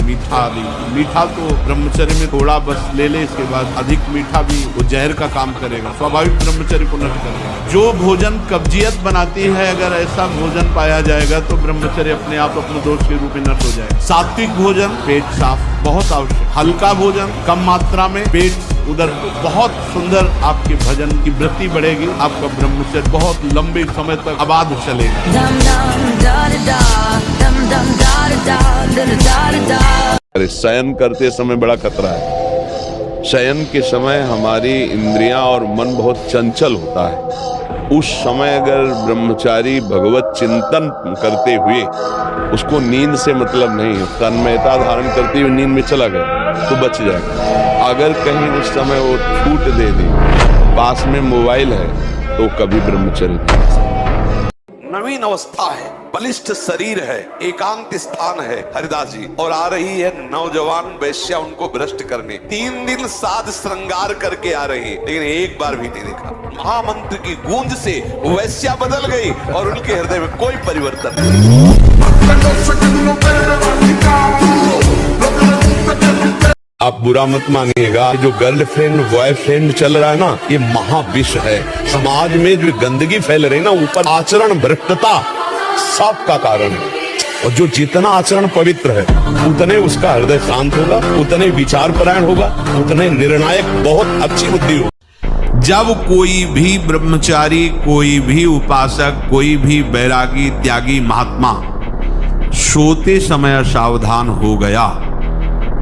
मीठा मीठा तो ब्रह्मचर्य में थोड़ा बस ले ले, इसके बाद अधिक मीठा भी वो जहर का काम करेगा, स्वाभाविक ब्रह्मचर्य को नष्ट करेगा। जो भोजन कब्जियत बनाती है, अगर ऐसा भोजन पाया जाएगा तो ब्रह्मचर्य अपने आप अपने दोष के रूप में नष्ट हो जाएगा। सात्विक भोजन, पेट साफ बहुत आवश्यक, हल्का भोजन कम मात्रा में, पेट उधर बहुत सुंदर आपके भजन की वृत्ति बढ़ेगी, आपका ब्रह्मचर्य बहुत लंबे समय तक आबाद चलेगा। अरे शयन करते समय बड़ा खतरा है। शयन के समय हमारी इंद्रियां और मन बहुत चंचल होता है। उस समय अगर ब्रह्मचारी भगवत चिंतन करते हुए, उसको नींद से मतलब नहीं है, तन्मयता धारण करते हुए नींद में चला गया तो बच जाएगा। अगर कहीं उस समय वो छूट दे दे, पास में मोबाइल है, तो कभी ब्रह्मचर्य नहीं। नवीन अवस्था है, बलिष्ठ शरीर है, एकांत स्थान है हरिदास जी, और आ रही है नौजवान वैश्या उनको भ्रष्ट करने। 3 दिन साध श्रृंगार करके आ रही है, लेकिन एक बार भी नहीं देखा। महामंत्र की गूंज से वैश्या बदल गई और उनके हृदय में कोई परिवर्तन नहीं। आप बुरा मत मानिएगा, जो गर्लफ्रेंड बॉयफ्रेंड चल रहा है ना, ये महाविष है। समाज में जो गंदगी फैल रही है ना, ऊपर आचरण भ्रष्टता सब का कारण है। और जो जितना आचरण पवित्र है, उतने उसका हृदय शांत होगा, उतने विचार परायण होगा, उतने निर्णायक बहुत अच्छी बुद्धि होगी। जब कोई भी ब्रह्मचारी, कोई भी उपासक, कोई भी बैरागी त्यागी महात्मा सोते समय असावधान हो गया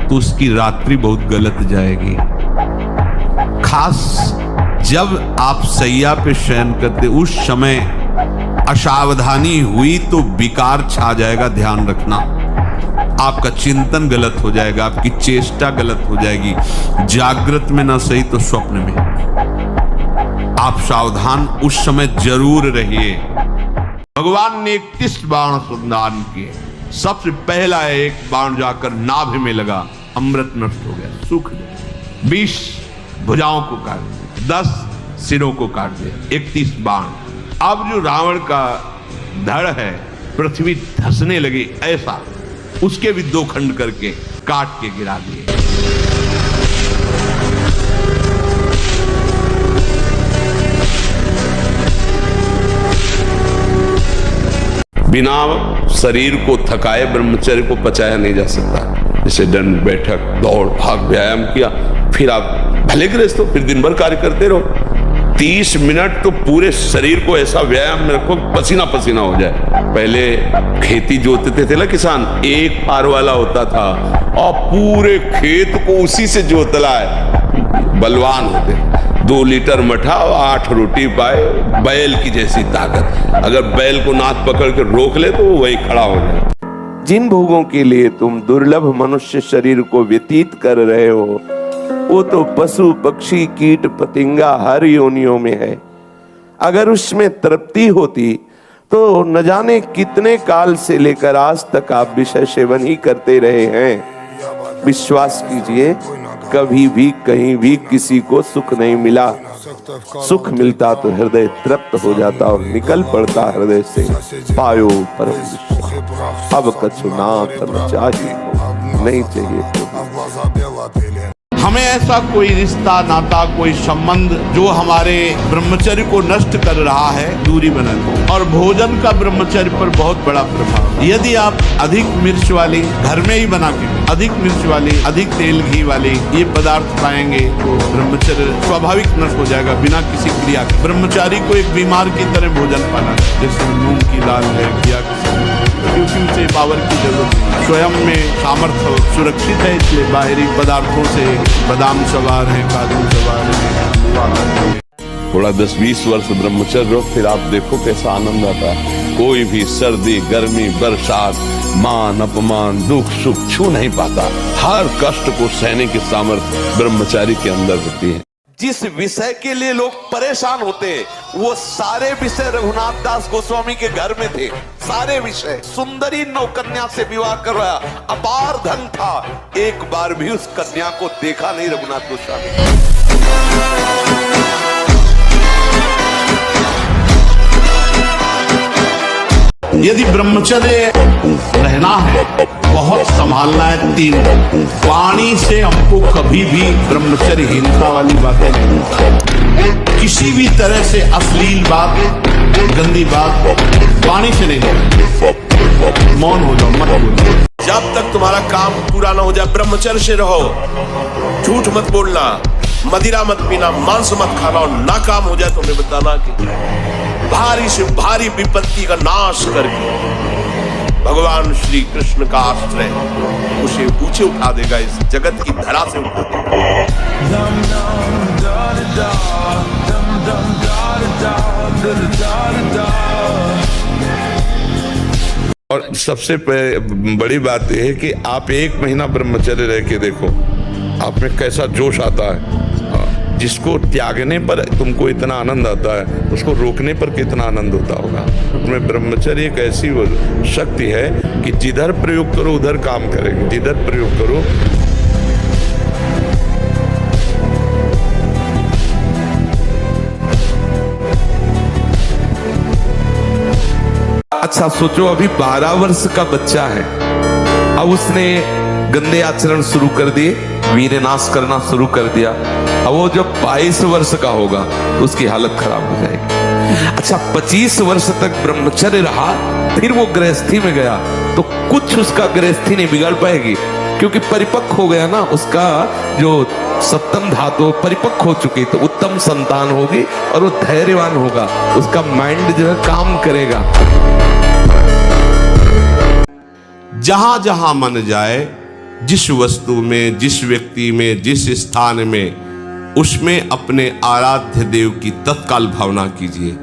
तो उसकी रात्रि बहुत गलत जाएगी। खास जब आप सैया पे शयन करते उस समय असावधानी हुई तो विकार छा जाएगा, ध्यान रखना। आपका चिंतन गलत हो जाएगा, आपकी चेष्टा गलत हो जाएगी, जागृत में ना सही तो स्वप्न में। आप सावधान उस समय जरूर रहिए। भगवान ने 31 बाण संधान किए। सबसे पहला एक बाण जाकर नाभि में लगा, अमृत नष्ट हो गया, सूख गया। 20 भुजाओं को काट दिया, 10 सिरों को काट दिया, 31 बाण। अब जो रावण का धड़ है, पृथ्वी धंसने लगी ऐसा, उसके भी 2 खंड करके काट के गिरा दिए। बिना शरीर को थकाए ब्रह्मचर्य को पचाया नहीं जा सकता। जैसे दंड बैठक दौड़ भाग व्यायाम किया, फिर आप भले गृहस्थ हो, फिर दिन भर कार्य करते रहो। 30 मिनट तो पूरे शरीर को ऐसा व्यायाम में रखो, पसीना पसीना हो जाए। पहले खेती जोतते थे ना किसान, एक पार वाला होता था और पूरे खेत को उसी से जोतला है, बलवान होते। 2 लीटर मठा और 8 रोटी पाए, बैल की जैसी ताकत। अगर बैल को नाथ पकड़ कर रोक ले तो वो वही खड़ा हो जाए। जिन भोगों के लिए तुम दुर्लभ मनुष्य शरीर को व्यतीत कर रहे हो, वो तो पशु पक्षी कीट पतिंगा हर योनियों में है। अगर उसमें तृप्ति होती तो न जाने कितने काल से लेकर आज तक आप विषय सेवन ही करते रहे हैं। विश्वास कीजिए, कभी भी कहीं भी किसी को सुख नहीं मिला। सुख मिलता तो हृदय तृप्त हो जाता और निकल पड़ता हृदय से, पायो परम विश्वास। अब कछु नाथ न चाहिए, नहीं चाहिए। हमें ऐसा कोई रिश्ता नाता, कोई संबंध जो हमारे ब्रह्मचर्य को नष्ट कर रहा है, दूरी बनाए। और भोजन का ब्रह्मचर्य पर बहुत बड़ा प्रभाव। यदि आप अधिक मिर्च वाली घर में ही बना के, अधिक मिर्च वाली, अधिक तेल घी वाली ये पदार्थ खाएंगे तो ब्रह्मचर्य स्वाभाविक नष्ट हो जाएगा बिना किसी क्रिया के। ब्रह्मचारी को एक बीमार की तरह भोजन पाना, जैसे मूंग की दाल है या क्योंकि उसे पावर की जरूरत है। स्वयं में सामर्थ्य सुरक्षित है, इसलिए बाहरी पदार्थों से बादाम सवार है, काजू सवार है। थोड़ा 10-20 वर्ष ब्रह्मचर्य रहो, फिर आप देखो कैसा आनंद आता है। कोई भी सर्दी गर्मी बरसात मान अपमान दुख सुख छू नहीं पाता। हर कष्ट को सहने की सामर्थ्य ब्रह्मचारी के अंदर होती है। जिस विषय के लिए लोग परेशान होते, वो सारे विषय रघुनाथ दास गोस्वामी के घर में थे। सारे विषय, सुंदरी नौकन्या से विवाह करवाया, अपार धन था, एक बार भी उस कन्या को देखा नहीं रघुनाथ गोस्वामी। यदि ब्रह्मचर्य रहना है, बहुत संभालना है। 3 वाणी से हमको कभी भी ब्रह्मचर्यहीनता वाली बातें नहीं, किसी भी तरह से अश्लील बात, गंदी बात वाणी से नहीं। मौन हो जाओ, मत बोलो। जब तक तुम्हारा काम पूरा ना हो जाए ब्रह्मचर्य से रहो। झूठ मत बोलना, मदिरा मत पीना, मांस मत खाना, और ना काम हो जाए तो हमें बताना कि भारी से भारी विपत्ति का नाश करके भगवान श्री कृष्ण का आश्रय उसे ऊंचे उठा देगा, इस जगत की धरा से उठा देगा। और सबसे बड़ी बात यह है कि आप 1 महीना ब्रह्मचर्य रह के देखो, आप में कैसा जोश आता है। जिसको त्यागने पर तुमको इतना आनंद आता है, उसको रोकने पर कितना आनंद होता होगा। उसमें ब्रह्मचर्य एक ऐसी शक्ति है कि जिधर प्रयोग करो उधर काम करेगी, जिधर प्रयोग करो। अच्छा सोचो, अभी 12 वर्ष का बच्चा है, अब उसने गंदे आचरण शुरू कर दिए, वीरनाश करना शुरू कर दिया। अब वो जब 22 वर्ष का होगा तो उसकी हालत खराब हो जाएगी। अच्छा 25 वर्ष तक ब्रह्मचर्य रहा, फिर वो गृहस्थी में गया तो कुछ उसका गृहस्थी नहीं बिगाड़ पाएगी, क्योंकि परिपक्व हो गया ना, उसका जो सप्तम धातु परिपक्व हो चुकी, तो उत्तम संतान होगी और वो धैर्यवान होगा, उसका माइंड जो है काम करेगा। जहां जहां मन जाए, जिस वस्तु में, जिस व्यक्ति में, जिस स्थान में, उसमें अपने आराध्य देव की तत्काल भावना कीजिए।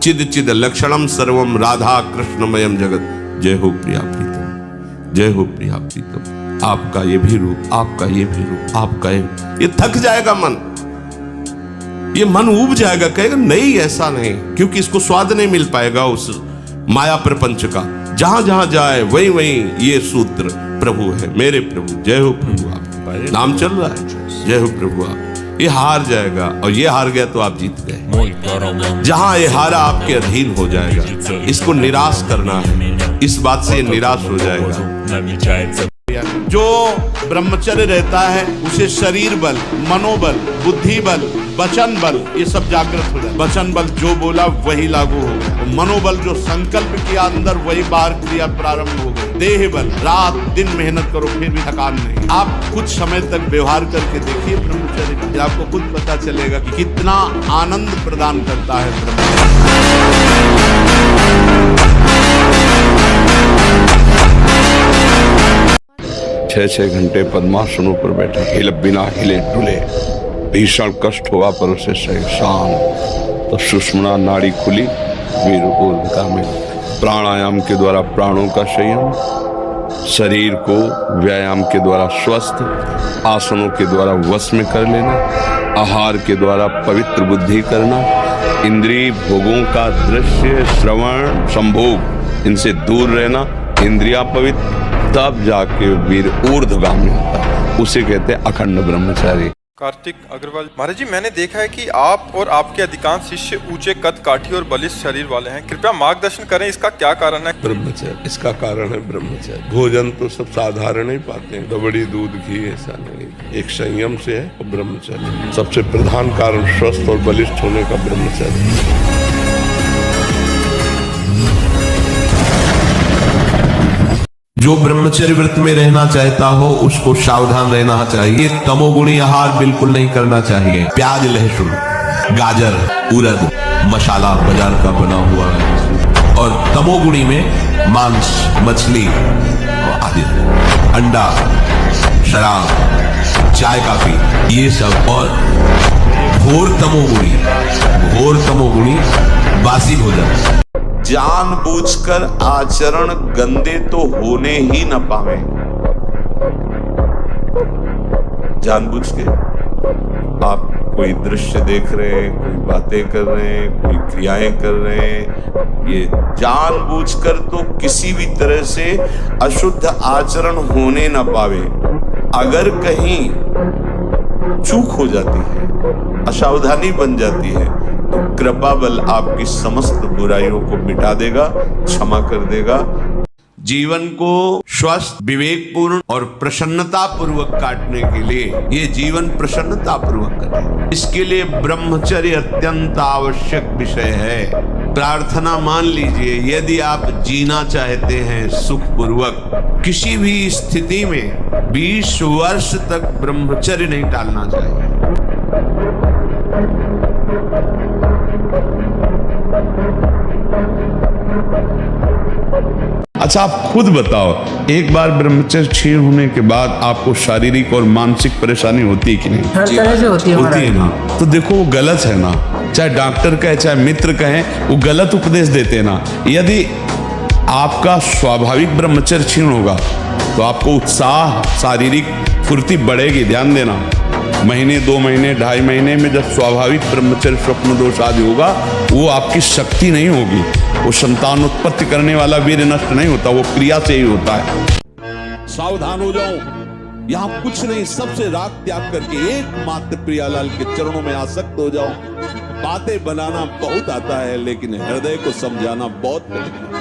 चिद चिद लक्षणम सर्वम राधा कृष्णमयम जगत। जय हो प्रिया प्रीतम, जय हो प्रिया प्रीतम। आपका ये भी रूप, आपका ये भी रूप, आपका ये थक जाएगा मन, ये मन ऊब जाएगा, कहेगा नहीं ऐसा नहीं, क्योंकि इसको स्वाद नहीं मिल पाएगा उस माया प्रपंच का। जहां जहां जाए वहीं वहीं ये सूत्र प्रभु है, मेरे प्रभु। जय हो प्रभु, आप नाम चल रहा है, जय हो प्रभु आप। ये हार जाएगा, और ये हार गया तो आप जीत गए। जहां ये हारा आपके अधीन हो जाएगा, इसको निराश करना है, इस बात से ये निराश हो जाएगा। जो ब्रह्मचर्य रहता है उसे शरीर बल, मनोबल, बुद्धि बल, वचन बल, ये सब जागृत हो जाए। वचन बल जो बोला वही लागू हो गया, मनोबल जो संकल्प किया अंदर वही बाहर क्रिया प्रारंभ हो गई। देह बल, रात दिन मेहनत करो फिर भी थकान नहीं। आप कुछ समय तक व्यवहार करके देखिए ब्रह्मचर्य का, आपको खुद पता चलेगा कि कितना आनंद प्रदान करता है ब्रह्मचर्य। 6-6 घंटे पद्मासनों पर बैठा, बिना हिले डुले, भीषण कष्ट हुआ पर उसे शांत। तो सुषुम्ना नाड़ी खुली, वीर ऊर्ध्वता में प्राणायाम के द्वारा प्राणों का संयम, शरीर को व्यायाम के द्वारा स्वस्थ, आसनों के द्वारा वश में कर लेना, आहार के द्वारा पवित्र बुद्धि करना, इंद्रिय भोगों का दृश्य श्रवण संभोग इनसे दूर रहना, इंद्रिया पवित्र, तब जाके वीर ऊर्ध्वगामी होता है, उसे कहते हैं अखंड ब्रह्मचारी। कार्तिक अग्रवाल महाराज जी, मैंने देखा है कि आप और आपके अधिकांश शिष्य ऊंचे कद काठी और बलिष्ठ शरीर वाले हैं, कृपया मार्गदर्शन करें, इसका क्या कारण है? ब्रह्मचर्य, इसका कारण है ब्रह्मचर्य। भोजन तो सब साधारण ही पाते हैं, दबड़ी दूध घी ऐसा नहीं, एक संयम से है और ब्रह्मचर्य सबसे प्रधान कारण स्वस्थ और बलिष्ठ होने का ब्रह्मचर्य। जो ब्रह्मचर्य व्रत में रहना चाहता हो उसको सावधान रहना चाहिए। तमोगुणी आहार बिल्कुल नहीं करना चाहिए। प्याज, लहसुन, गाजर, उड़द, मसाला बाजार का बना हुआ है, और तमोगुणी में मांस, मछली आदि, अंडा, शराब, चाय, काफी, ये सब। और घोर तमोगुणी बासी भोजन। जानबूझकर आचरण गंदे तो होने ही न पावे। जानबूझ के आप कोई दृश्य देख रहे हैं, कोई बातें कर रहे हैं, कोई क्रियाएं कर रहे हैं, ये जानबूझकर तो किसी भी तरह से अशुद्ध आचरण होने न पावे। अगर कहीं चूक हो जाती है, असावधानी बन जाती है, तो कृपा बल आपकी समस्त बुराइयों को मिटा देगा, क्षमा कर देगा। जीवन को स्वस्थ, विवेकपूर्ण और प्रसन्नता पूर्वक काटने के लिए, ये जीवन प्रसन्नता पूर्वक करें, इसके लिए ब्रह्मचर्य अत्यंत आवश्यक विषय है। प्रार्थना मान लीजिए, यदि आप जीना चाहते हैं सुख पूर्वक, किसी भी स्थिति में 20 वर्ष तक ब्रह्मचर्य नहीं टालना चाहिए। अच्छा, आप खुद बताओ, एक बार ब्रह्मचर्य क्षीण होने के बाद आपको शारीरिक और मानसिक परेशानी होती है कि नहीं? हर तरह से होती है ना। तो देखो वो गलत है ना, चाहे डॉक्टर कहे चाहे मित्र कहें, वो गलत उपदेश देते हैं ना। यदि आपका स्वाभाविक ब्रह्मचर्य क्षीण होगा तो आपको उत्साह, शारीरिक फुर्ती बढ़ेगी। ध्यान देना, महीने 2 महीने 2.5 महीने में जब स्वाभाविक ब्रह्मचर्य स्वप्न दोष आदि होगा, वो आपकी शक्ति नहीं होगी, वो संतान उत्पत्ति करने वाला वीर्य नष्ट नहीं होता, वो क्रिया से ही होता है। सावधान हो जाओ, यहाँ कुछ नहीं, सबसे राग त्याग करके एकमात्र प्रियालाल के चरणों में आसक्त हो जाओ। बातें बनाना बहुत आता है, लेकिन हृदय को समझाना बहुत कठिन है।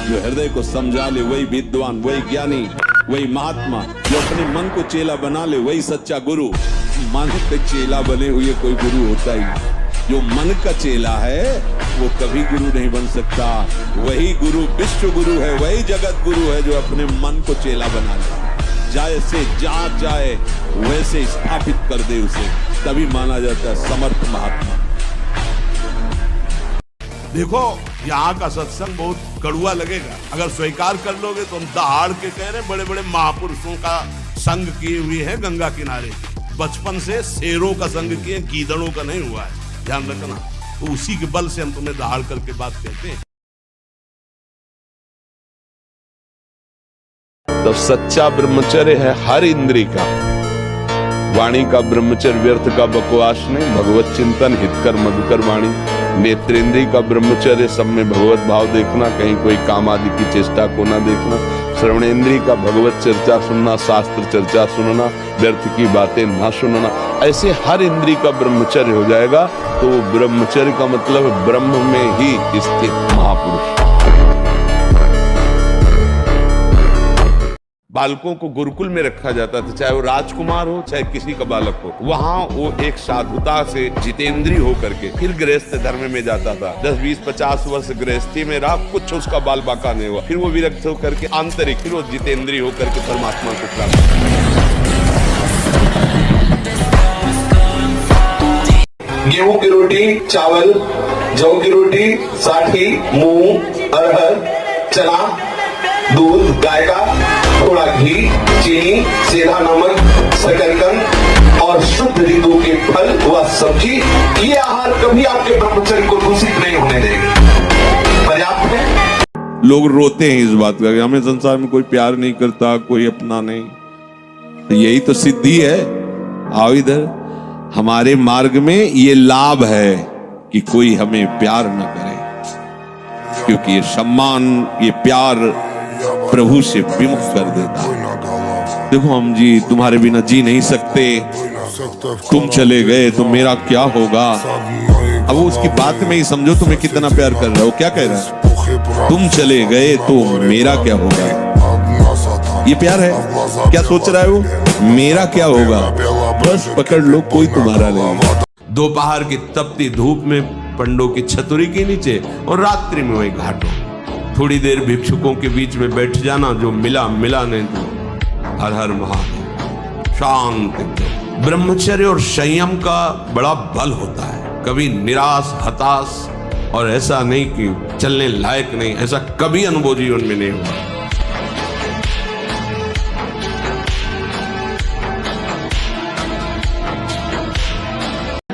जो हृदय को समझा ले वही विद्वान, वही ज्ञानी, वही महात्मा। जो अपने मन को चेला बना ले वही सच्चा गुरु। मन के चेला बने हुए कोई गुरु होता ही नहीं। जो मन का चेला है वो कभी गुरु नहीं बन सकता। वही गुरु विश्व गुरु है, वही जगत गुरु है जो अपने मन को चेला बना ले, जैसे जहां चाहे वैसे स्थापित कर दे उसे, तभी माना जाता है समर्थ महात्मा। देखो, यहाँ का सत्संग बहुत कड़ुआ लगेगा, अगर स्वीकार कर लोगे तो हम दहाड़ के कह रहे, बड़े बड़े महापुरुषों का संग किए हुए हैं गंगा किनारे। बचपन से शेरों का संग किए, गीदड़ों का नहीं हुआ है, ध्यान रखना। तो उसी के बल से हम तुम्हें दहाड़ करके बात कहते हैं। तो सच्चा ब्रह्मचर्य है हर इंद्री का। वाणी का ब्रह्मचर्य व्यर्थ का बकवास नहीं, भगवत चिंतन हितकर मधुकर वाणी। नेत्रेंद्री का ब्रह्मचर्य सब में भगवत भाव देखना, कहीं कोई काम आदि की चेष्टा को ना देखना। श्रवणेंद्री का भगवत चर्चा सुनना, शास्त्र चर्चा सुनना, व्यर्थ की बातें ना सुनना। ऐसे हर इंद्री का ब्रह्मचर्य हो जाएगा तो ब्रह्मचर्य का मतलब ब्रह्म में ही स्थित महापुरुष। बालकों को गुरुकुल में रखा जाता था, चाहे वो राजकुमार हो चाहे किसी का बालक हो। वहां वो एक साधुता से जितेंद्री होकर के फिर गृहस्थ धर्म में जाता था। 10, 20, 50 वर्ष गृहस्थी में रहा, कुछ उसका बाल बाका नहीं हुआ, फिर वो विरक्त होकर के आंतरिक, फिर वो जितेंद्री होकर के परमात्मा को प्राप्त। गेहूं की रोटी, चावल, जौ की रोटी, साठी, मूंग, अरहर, चना, दूध गाय का, थोड़ा घी, चीनी, सेंधा नमक, शकरकंद और शुद्ध ऋतु के फल व सब्जी, ये आहार कभी आपके ब्रह्मचर्य को दूषित नहीं होने देंगे। पर्याप्त है। लोग रोते हैं इस बात का, हमें संसार में कोई प्यार नहीं करता, कोई अपना नहीं। तो यही तो सिद्धि है। आओ इधर, हमारे मार्ग में ये लाभ है कि कोई हमें प्यार न करे, क्योंकि ये सम्मान, ये प्यार प्रभु से विमुख कर देता है। देखो हम जी तुम्हारे बिना जी नहीं सकते, तुम चले गए तो मेरा क्या होगा। अब उसकी बात में ही समझो तुम्हें कितना प्यार कर रहा हो। क्या कह रहा है? तुम चले गए तो मेरा क्या होगा। ये प्यार है। क्या सोच रहा है वो? मेरा क्या होगा। बस पकड़ लो, कोई तुम्हारा नहीं। दोपहर की तपती धूप में पंडों की छतरी के नीचे और रात्रि में वही घाटों, थोड़ी देर भिक्षुकों के बीच में बैठ जाना, जो मिला मिला नहीं तो हर हर महादेव, शांत। ब्रह्मचर्य और संयम का बड़ा बल होता है। कभी निराश, हताश और ऐसा नहीं कि चलने लायक नहीं, ऐसा कभी अनुभव जीवन में नहीं हुआ।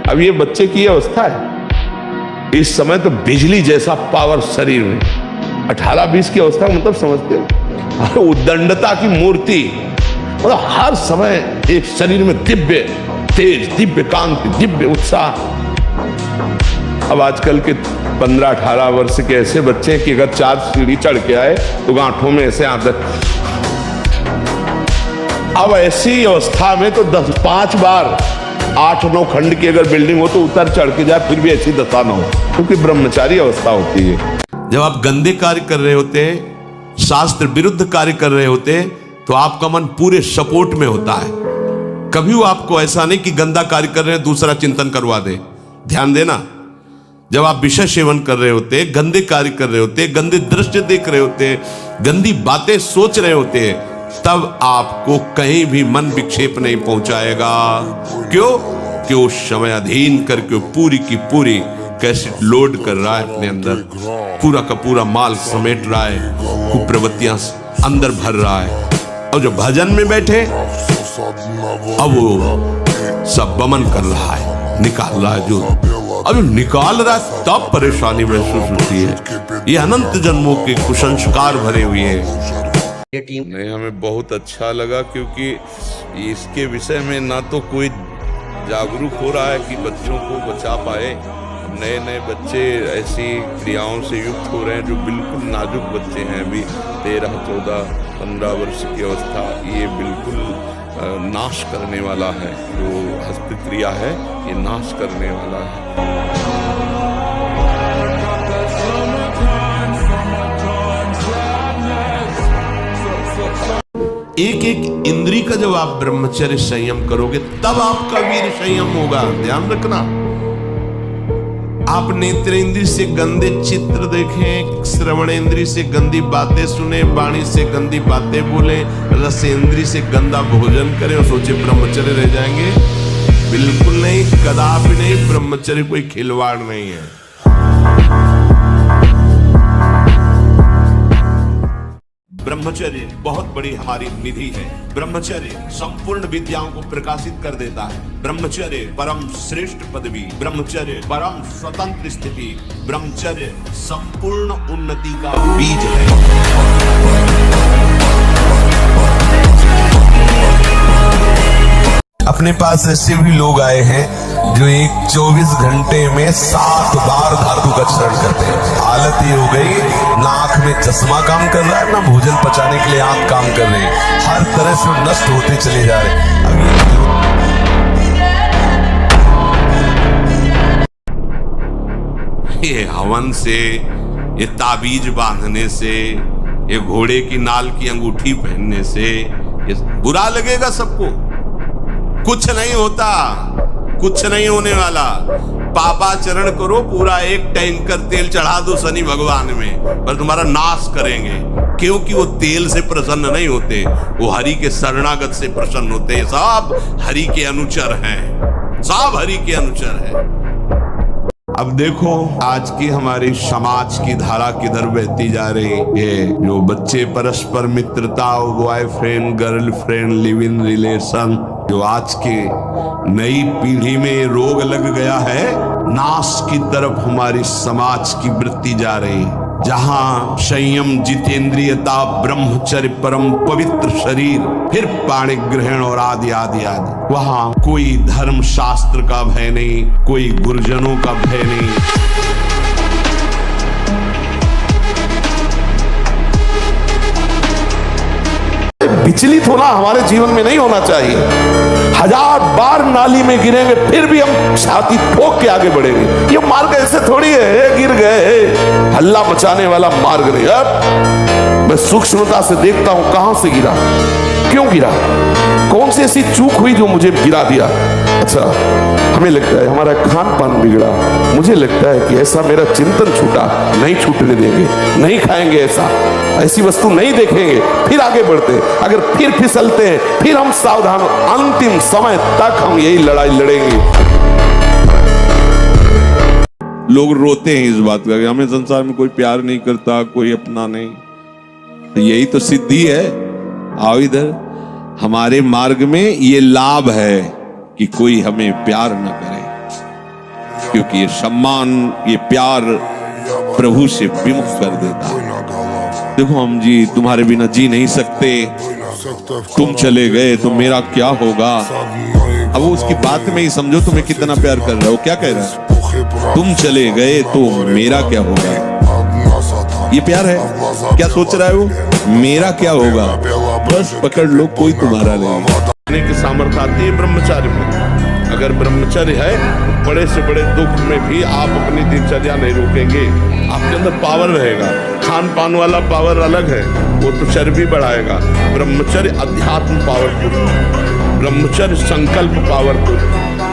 अब ये बच्चे की अवस्था है, इस समय तो बिजली जैसा पावर शरीर में। 18-20 की अवस्था मतलब समझते हो, उद्दंडता की मूर्ति, मतलब हर समय एक शरीर में दिव्य तेज, दिव्य कांति, दिव्य उत्साह। अब आजकल के 15-18 वर्ष के ऐसे बच्चे कि अगर 4 सीढ़ी चढ़ के आए तो गांठों में ऐसे आदत। अब ऐसी अवस्था में तो 5 बार 8-9 खंड की अगर बिल्डिंग हो तो उतर चढ़ के जाए फिर भी ऐसी दशा ना हो, क्योंकि ब्रह्मचारी अवस्था होती है। जब आप गंदे कार्य कर रहे होते, शास्त्र विरुद्ध कार्य कर रहे होते, तो आपका मन पूरे सपोर्ट में होता है। कभी वो आपको ऐसा नहीं कि गंदा कार्य कर रहे हैं दूसरा चिंतन करवा दे। ध्यान देना, जब आप विषय सेवन कर रहे होते, गंदे कार्य कर रहे होते, गंदे दृश्य देख रहे होते, गंदी बातें सोच रहे होते, तब आपको कहीं भी मन विक्षेप नहीं पहुंचाएगा। क्यों? कि उस समय अधीन करके पूरी की पूरी कैसेट लोड कर रहा है अपने अंदर, पूरा का पूरा माल समेट रहा है, कुप्रवृत्तियां अंदर भर रहा है। और जो भजन में बैठे अब वो सब बमन कर रहा है, निकाल रहा है। जो अब निकाल रहा है तब परेशानी महसूस होती है। ये अनंत जन्मों के कुसंस्कार भरे हुए हैं। नहीं, हमें बहुत अच्छा लगा, क्योंकि इसके विषय में ना तो कोई जागरूक हो रहा है कि बच्चों को बचा पाए। नए नए बच्चे ऐसी क्रियाओं से युक्त हो रहे हैं जो बिल्कुल नाजुक बच्चे हैं, अभी 13, 14, 15 वर्ष की अवस्था। ये बिल्कुल नाश करने वाला है, जो हस्त क्रिया है ये नाश करने वाला है। एक एक इंद्री का जब आप ब्रह्मचर्य संयम करोगे तब आपका वीर संयम होगा। ध्यान रखना, आप नेत्रेंद्री से गंदे चित्र देखें, श्रवणेंद्री से गंदी बातें सुने, वाणी से गंदी बातें बोले, रसेंद्री से गंदा भोजन करें और सोचे ब्रह्मचर्य रह जाएंगे। बिल्कुल नहीं, कदापि नहीं। ब्रह्मचर्य कोई खिलवाड़ नहीं है। ब्रह्मचर्य बहुत बड़ी हमारी निधि है। ब्रह्मचर्य संपूर्ण विद्याओं को प्रकाशित कर देता है। ब्रह्मचर्य परम श्रेष्ठ पदवी, ब्रह्मचर्य परम स्वतंत्र स्थिति, ब्रह्मचर्य संपूर्ण उन्नति का बीज है। अपने पास ऐसे भी लोग आए हैं जो एक 24 घंटे में 7 बार धातु का चरण करते हैं। हालत ये हो गई, ना आंख में चश्मा काम कर रहा है, ना भोजन पचाने के लिए आंख काम कर रही है, हर तरह से नष्ट होते चले जा रहे हैं। ये हवन से, ये ताबीज बांधने से, ये घोड़े की नाल की अंगूठी पहनने से ये बुरा लगेगा सबको। कुछ नहीं होता, कुछ नहीं होने वाला। पापाचरण करो, पूरा एक टैंकर तेल चढ़ा दो शनि भगवान में, पर तुम्हारा नाश करेंगे। क्योंकि वो तेल से प्रसन्न नहीं होते, वो हरि के शरणागत से प्रसन्न होते हैं। सब हरि के अनुचर हैं, सब हरि के अनुचर हैं। अब देखो आज की हमारी समाज की धारा किधर बहती जा रही है। जो बच्चे परस्पर मित्रता, boyfriend girlfriend, live in relation, जो आज के नई पीढ़ी में रोग लग गया है, नाश की तरफ हमारी समाज की वृत्ति जा रही है। जहां संयम, जितेंद्रियता, ब्रह्मचर्य, परम पवित्र शरीर, फिर पाणि ग्रहण और आदि आदि आदि, वहां कोई धर्म शास्त्र का भय नहीं, कोई गुरुजनों का भय नहीं। विचलित होना हमारे जीवन में नहीं होना चाहिए। 1000 बार नाली में गिरेंगे फिर भी हम छाती ठोक के आगे बढ़ेंगे। ये मार्ग ऐसे थोड़ी है गिर गए, हल्ला मचाने वाला मार्ग नहीं। अब मैं सूक्ष्मता से देखता हूं कहां से गिरा, क्यों गिरा, कौन सी ऐसी चूक हुई जो मुझे गिरा दिया। अच्छा, हमें लगता है हमारा खान पान बिगड़ा, मुझे लगता है कि ऐसा मेरा चिंतन छूटा, नहीं छूटने देंगे, नहीं खाएंगे ऐसा, ऐसी वस्तु नहीं देखेंगे, फिर आगे बढ़ते। अगर फिर फिसलते हैं फिर हम सावधान, अंतिम समय तक हम यही लड़ाई लड़ेंगे। लोग रोते हैं इस बात का, हमें संसार में कोई प्यार नहीं करता, कोई अपना नहीं। तो यही तो सिद्धि है। आओ इधर, हमारे मार्ग में ये लाभ है कि कोई हमें प्यार न करे, क्योंकि ये सम्मान, ये प्यार प्रभु से विमुख कर देता है। देखो हम जी तुम्हारे बिना जी नहीं सकते, तुम चले गए तो मेरा क्या होगा। अब वो उसकी बात में ही समझो तुम्हें कितना प्यार कर रहा हो। क्या कह रहा है, तुम चले गए तो मेरा क्या होगा। ये प्यार है। क्या सोच रहा है वो, मेरा क्या होगा। बस पकड़ लो, कोई तुम्हारा नहीं। की सामर्थ्य आती है ब्रह्मचार्य में। अगर ब्रह्मचर्य है तो बड़े से बड़े दुख में भी आप अपनी दिनचर्या नहीं रोकेंगे, आपके अंदर पावर रहेगा। खान पान वाला पावर अलग है, वो तो चर्बी बढ़ाएगा। ब्रह्मचर्य अध्यात्म पावरफुल, ब्रह्मचर्य संकल्प पावरफुल,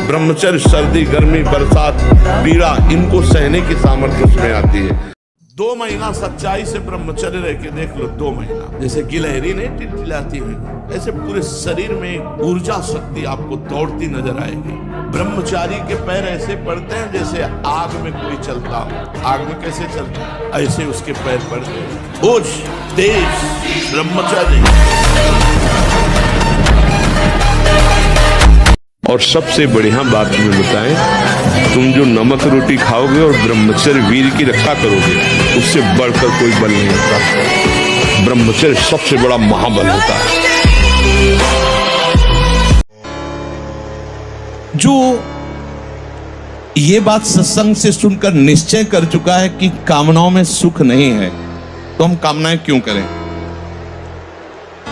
ब्रह्मचर्य सर्दी गर्मी बरसात पीड़ा इनको सहने की सामर्थ्य उसमें आती है। 2 महीना सच्चाई से ब्रह्मचर्य रह के देख लो, 2 महीना जैसे गिलहरी नहीं टिलटिलाती हुई, ऐसे पूरे शरीर में ऊर्जा शक्ति आपको दौड़ती नजर आएगी। ब्रह्मचारी के पैर ऐसे पड़ते हैं जैसे आग में कोई चलता हो। आग में कैसे चलता है, ऐसे उसके पैर पड़ते हैं। होश तेज ब्रह्मचारी। और सबसे बढ़िया बात तुम्हें बताएं, तुम जो नमक रोटी खाओगे और ब्रह्मचर्य वीर की रक्षा करोगे, उससे बढ़कर कोई बल नहीं होता। ब्रह्मचर्य सबसे बड़ा महाबल होता है। जो ये बात सत्संग से सुनकर निश्चय कर चुका है कि कामनाओं में सुख नहीं है, तो हम कामनाएं क्यों करें?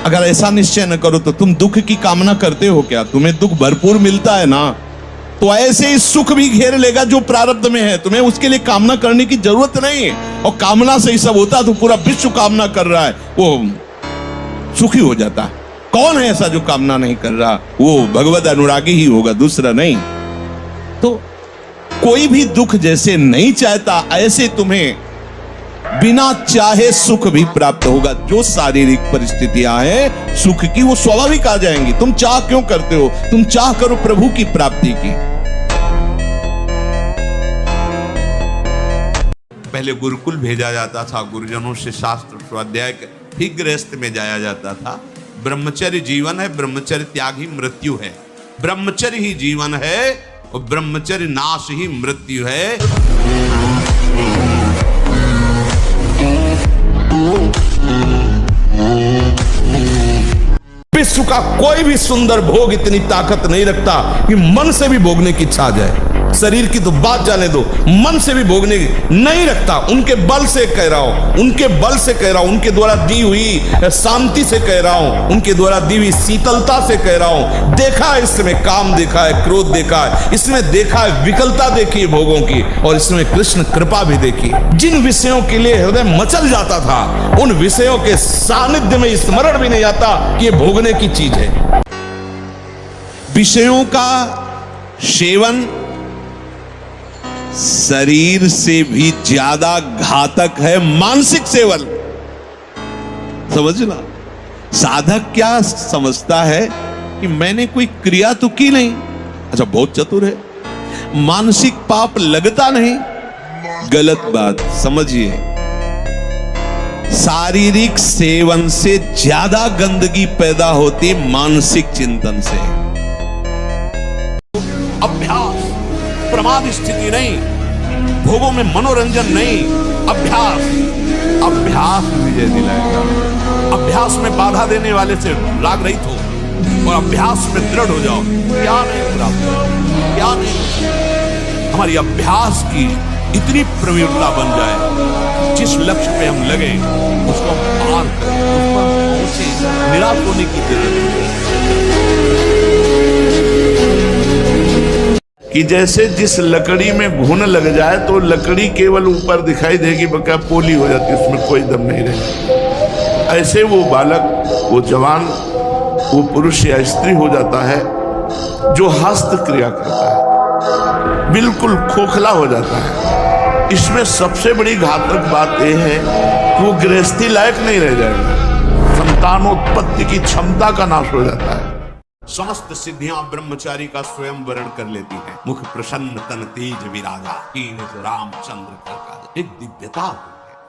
अगर ऐसा निश्चय न करो तो तुम दुख की कामना करते हो क्या? तुम्हें दुख भरपूर मिलता है ना, तो ऐसे ही सुख भी घेर लेगा जो प्रारब्ध में है। तुम्हें उसके लिए कामना करने की जरूरत नहीं है। और कामना से ही सब होता, तो पूरा विश्व कामना कर रहा है, वो सुखी हो जाता है। कौन है ऐसा जो कामना नहीं कर रहा? वो भगवत अनुरागी ही होगा, दूसरा नहीं। तो कोई भी दुख जैसे नहीं चाहता, ऐसे तुम्हें बिना चाहे सुख भी प्राप्त होगा। जो शारीरिक परिस्थितियां हैं सुख की, वो स्वाभाविक आ जाएंगी। तुम चाह क्यों करते हो? तुम चाह करो प्रभु की प्राप्ति की। पहले गुरुकुल भेजा जाता था, गुरुजनों से शास्त्र स्वाध्याय, फिर गृहस्थ में जाया जाता था। ब्रह्मचर्य जीवन है, ब्रह्मचर्य त्याग ही मृत्यु है। ब्रह्मचर्य ही जीवन है और ब्रह्मचर्य नाश ही मृत्यु है। विश्व का कोई भी सुंदर भोग इतनी ताकत नहीं रखता कि मन से भी भोगने की इच्छा आ जाए। शरीर की तो बात जाने दो, मन से भी भोगने नहीं रखता। उनके बल से कह रहा हूं, उनके बल से कह रहा हूं, उनके द्वारा दी हुई शांति से कह रहा हूं, उनके द्वारा दी हुई शीतलता से कह रहा हूं। देखा है इसमें काम, देखा है क्रोध, देखा है इसमें, देखा है विकलता देखी है भोगों की, और इसमें कृष्ण कृपा भी देखी। जिन विषयों के लिए हृदय मचल जाता था, उन विषयों के सानिध्य में स्मरण भी नहीं आता कि ये भोगने की चीज है। विषयों का सेवन शरीर से भी ज्यादा घातक है मानसिक सेवन। समझना, साधक क्या समझता है कि मैंने कोई क्रिया तो की नहीं, अच्छा बहुत चतुर है, मानसिक पाप लगता नहीं। गलत बात समझिए। शारीरिक सेवन से ज्यादा गंदगी पैदा होती मानसिक चिंतन से। अभ्यास, प्रमाद स्थिति नहीं, भोगों में मनोरंजन नहीं, अभ्यास। अभ्यास विजय दिलाएगा। अभ्यास में बाधा देने वाले से राग रहित हो और अभ्यास में दृढ़ हो जाओ। क्या नहीं प्राप्त, क्या नहीं। हमारी अभ्यास की इतनी प्रवीणता बन जाए, जिस लक्ष्य पे हम लगे उसको हम पार करें, उस पर पहुंचे, निराश होने की जरूरत नहीं। कि जैसे जिस लकड़ी में घुन लग जाए तो लकड़ी केवल ऊपर दिखाई देगी, बका पोली हो जाती, उसमें कोई दम नहीं रहेगा। ऐसे वो बालक, वो जवान, वो पुरुष या स्त्री हो जाता है जो हस्त क्रिया करता है, बिल्कुल खोखला हो जाता है। इसमें सबसे बड़ी घातक बात यह है कि वो गृहस्थी लायक नहीं रह जाएगा। संतानोत्पत्ति की क्षमता का नाश हो जाता है। समस्त सिद्धियां ब्रह्मचारी का स्वयं वर्ण कर लेती हैं। मुख प्रसन्न तन तेज विराजा, कीन रामचंद्र का एक दिव्यता है।